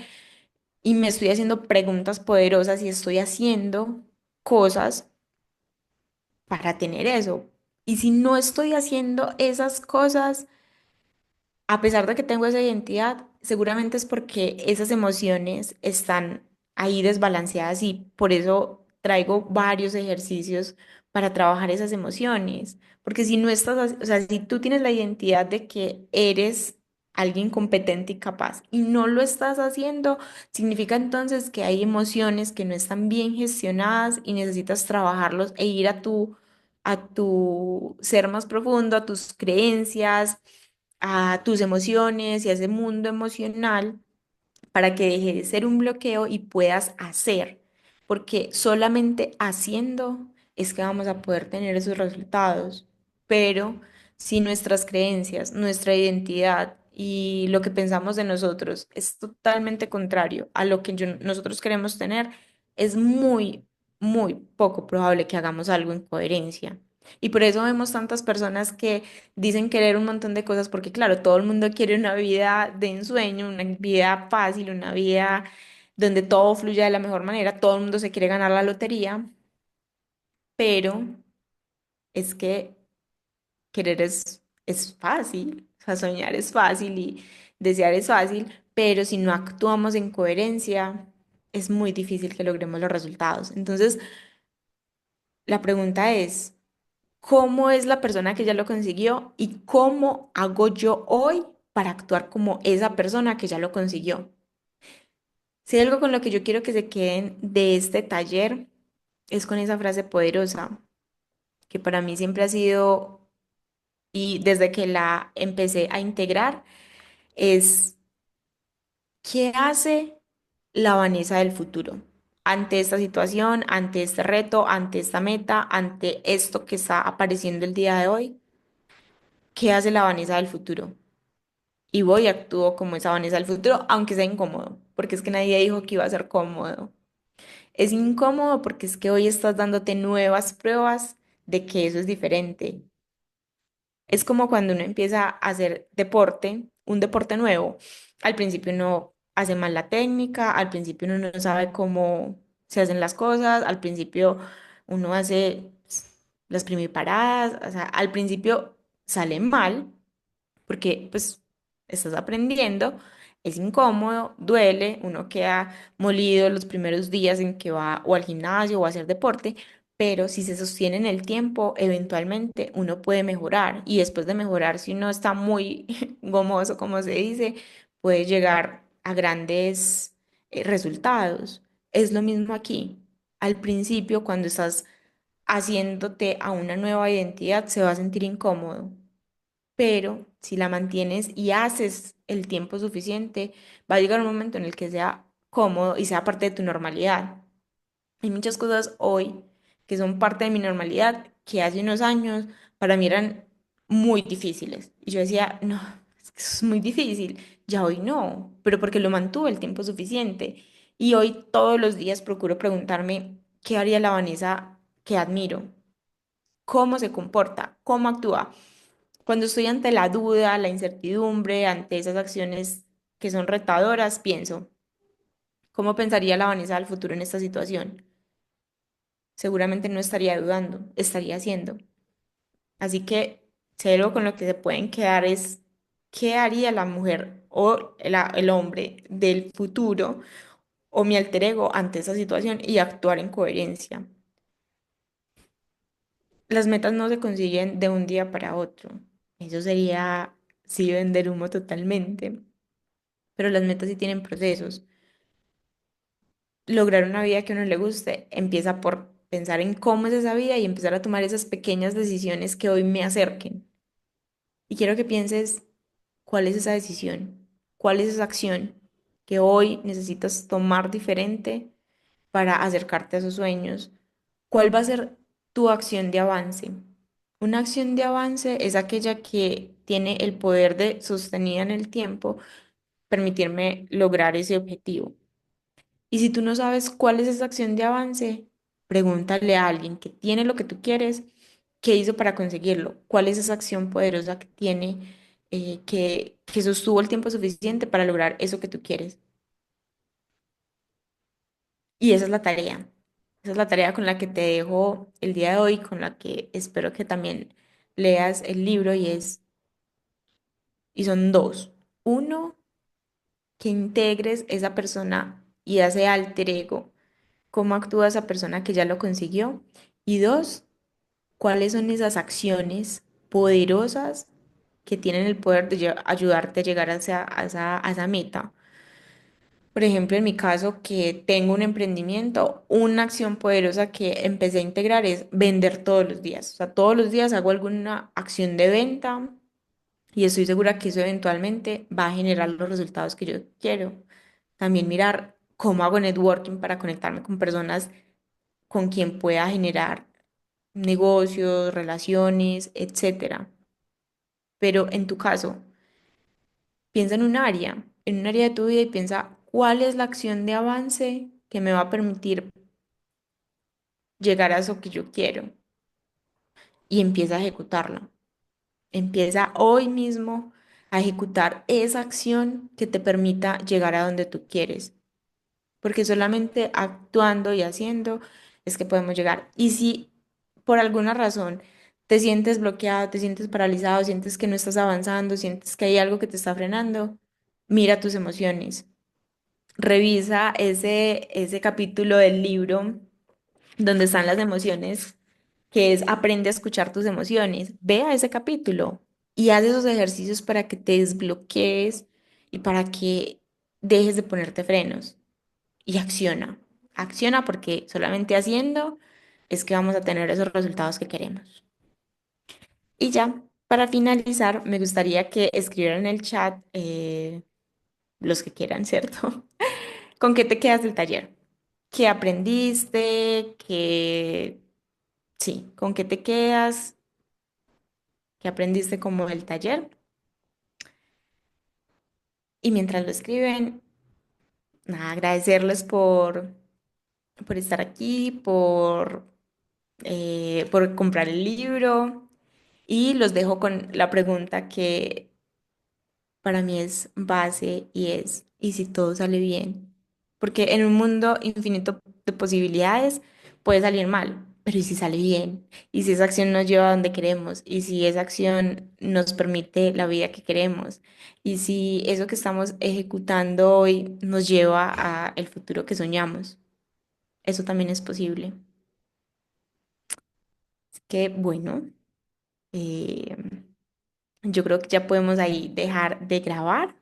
Y me estoy haciendo preguntas poderosas y estoy haciendo cosas para tener eso. Y si no estoy haciendo esas cosas, a pesar de que tengo esa identidad, seguramente es porque esas emociones están ahí desbalanceadas y por eso traigo varios ejercicios para trabajar esas emociones. Porque si no estás, o sea, si tú tienes la identidad de que eres alguien competente y capaz y no lo estás haciendo, significa entonces que hay emociones que no están bien gestionadas y necesitas trabajarlos e ir a tu ser más profundo, a tus creencias, a tus emociones y a ese mundo emocional para que deje de ser un bloqueo y puedas hacer, porque solamente haciendo es que vamos a poder tener esos resultados, pero si nuestras creencias, nuestra identidad y lo que pensamos de nosotros es totalmente contrario a lo que nosotros queremos tener, es muy, muy poco probable que hagamos algo en coherencia. Y por eso vemos tantas personas que dicen querer un montón de cosas, porque claro, todo el mundo quiere una vida de ensueño, una vida fácil, una vida donde todo fluya de la mejor manera, todo el mundo se quiere ganar la lotería, pero es que querer es fácil, o sea, soñar es fácil y desear es fácil, pero si no actuamos en coherencia, es muy difícil que logremos los resultados. Entonces, la pregunta es, ¿cómo es la persona que ya lo consiguió y cómo hago yo hoy para actuar como esa persona que ya lo consiguió? Si hay algo con lo que yo quiero que se queden de este taller, es con esa frase poderosa, que para mí siempre ha sido, y desde que la empecé a integrar, es ¿qué hace la Vanessa del futuro ante esta situación, ante este reto, ante esta meta, ante esto que está apareciendo el día de hoy? ¿Qué hace la Vanessa del futuro? Y voy y actúo como esa Vanessa del futuro, aunque sea incómodo, porque es que nadie dijo que iba a ser cómodo. Es incómodo porque es que hoy estás dándote nuevas pruebas de que eso es diferente. Es como cuando uno empieza a hacer deporte, un deporte nuevo. Al principio uno hace mal la técnica, al principio uno no sabe cómo se hacen las cosas, al principio uno hace las primiparadas, o sea, al principio sale mal porque pues estás aprendiendo, es incómodo, duele, uno queda molido los primeros días en que va o al gimnasio o a hacer deporte, pero si se sostiene en el tiempo, eventualmente uno puede mejorar y después de mejorar, si uno está muy gomoso, como se dice, puede llegar a grandes resultados. Es lo mismo aquí. Al principio, cuando estás haciéndote a una nueva identidad, se va a sentir incómodo, pero si la mantienes y haces el tiempo suficiente, va a llegar un momento en el que sea cómodo y sea parte de tu normalidad. Hay muchas cosas hoy que son parte de mi normalidad que hace unos años para mí eran muy difíciles. Y yo decía, no, es que eso es muy difícil. Ya hoy no, pero porque lo mantuve el tiempo suficiente. Y hoy todos los días procuro preguntarme qué haría la Vanessa que admiro, cómo se comporta, cómo actúa. Cuando estoy ante la duda, la incertidumbre, ante esas acciones que son retadoras, pienso, ¿cómo pensaría la Vanessa del futuro en esta situación? Seguramente no estaría dudando, estaría haciendo. Así que si hay algo con lo que se pueden quedar es, ¿qué haría la mujer o el hombre del futuro o mi alter ego ante esa situación y actuar en coherencia? Las metas no se consiguen de un día para otro. Eso sería, sí, vender humo totalmente. Pero las metas sí tienen procesos. Lograr una vida que a uno le guste empieza por pensar en cómo es esa vida y empezar a tomar esas pequeñas decisiones que hoy me acerquen. Y quiero que pienses cuál es esa decisión, cuál es esa acción que hoy necesitas tomar diferente para acercarte a esos sueños. ¿Cuál va a ser tu acción de avance? Una acción de avance es aquella que tiene el poder de, sostenida en el tiempo, permitirme lograr ese objetivo. Y si tú no sabes cuál es esa acción de avance, pregúntale a alguien que tiene lo que tú quieres, qué hizo para conseguirlo, cuál es esa acción poderosa que tiene, que sostuvo el tiempo suficiente para lograr eso que tú quieres. Y esa es la tarea. Esa es la tarea con la que te dejo el día de hoy, con la que espero que también leas el libro y son dos. Uno, que integres esa persona y ese alter ego, cómo actúa esa persona que ya lo consiguió. Y dos, cuáles son esas acciones poderosas que tienen el poder de ayudarte a llegar a esa meta. Por ejemplo, en mi caso, que tengo un emprendimiento, una acción poderosa que empecé a integrar es vender todos los días. O sea, todos los días hago alguna acción de venta y estoy segura que eso eventualmente va a generar los resultados que yo quiero. También mirar cómo hago networking para conectarme con personas con quien pueda generar negocios, relaciones, etcétera. Pero en tu caso, piensa en un área de tu vida y piensa cuál es la acción de avance que me va a permitir llegar a eso que yo quiero y empieza a ejecutarla. Empieza hoy mismo a ejecutar esa acción que te permita llegar a donde tú quieres, porque solamente actuando y haciendo es que podemos llegar. Y si por alguna razón te sientes bloqueado, te sientes paralizado, sientes que no estás avanzando, sientes que hay algo que te está frenando, mira tus emociones. revisa ese capítulo del libro donde están las emociones, que es aprende a escuchar tus emociones. Ve a ese capítulo y haz esos ejercicios para que te desbloquees y para que dejes de ponerte frenos y acciona. Acciona porque solamente haciendo es que vamos a tener esos resultados que queremos. Y ya, para finalizar, me gustaría que escribieran en el chat los que quieran, ¿cierto? ¿Con qué te quedas del taller? ¿Qué aprendiste? ¿Qué... Sí, ¿con qué te quedas? ¿Qué aprendiste como del taller? Y mientras lo escriben, nada, agradecerles por estar aquí, por comprar el libro. Y los dejo con la pregunta que para mí es base y es, ¿y si todo sale bien? Porque en un mundo infinito de posibilidades puede salir mal, pero ¿y si sale bien? ¿Y si esa acción nos lleva a donde queremos? ¿Y si esa acción nos permite la vida que queremos? ¿Y si eso que estamos ejecutando hoy nos lleva a el futuro que soñamos? Eso también es posible. Así que bueno, eh, yo creo que ya podemos ahí dejar de grabar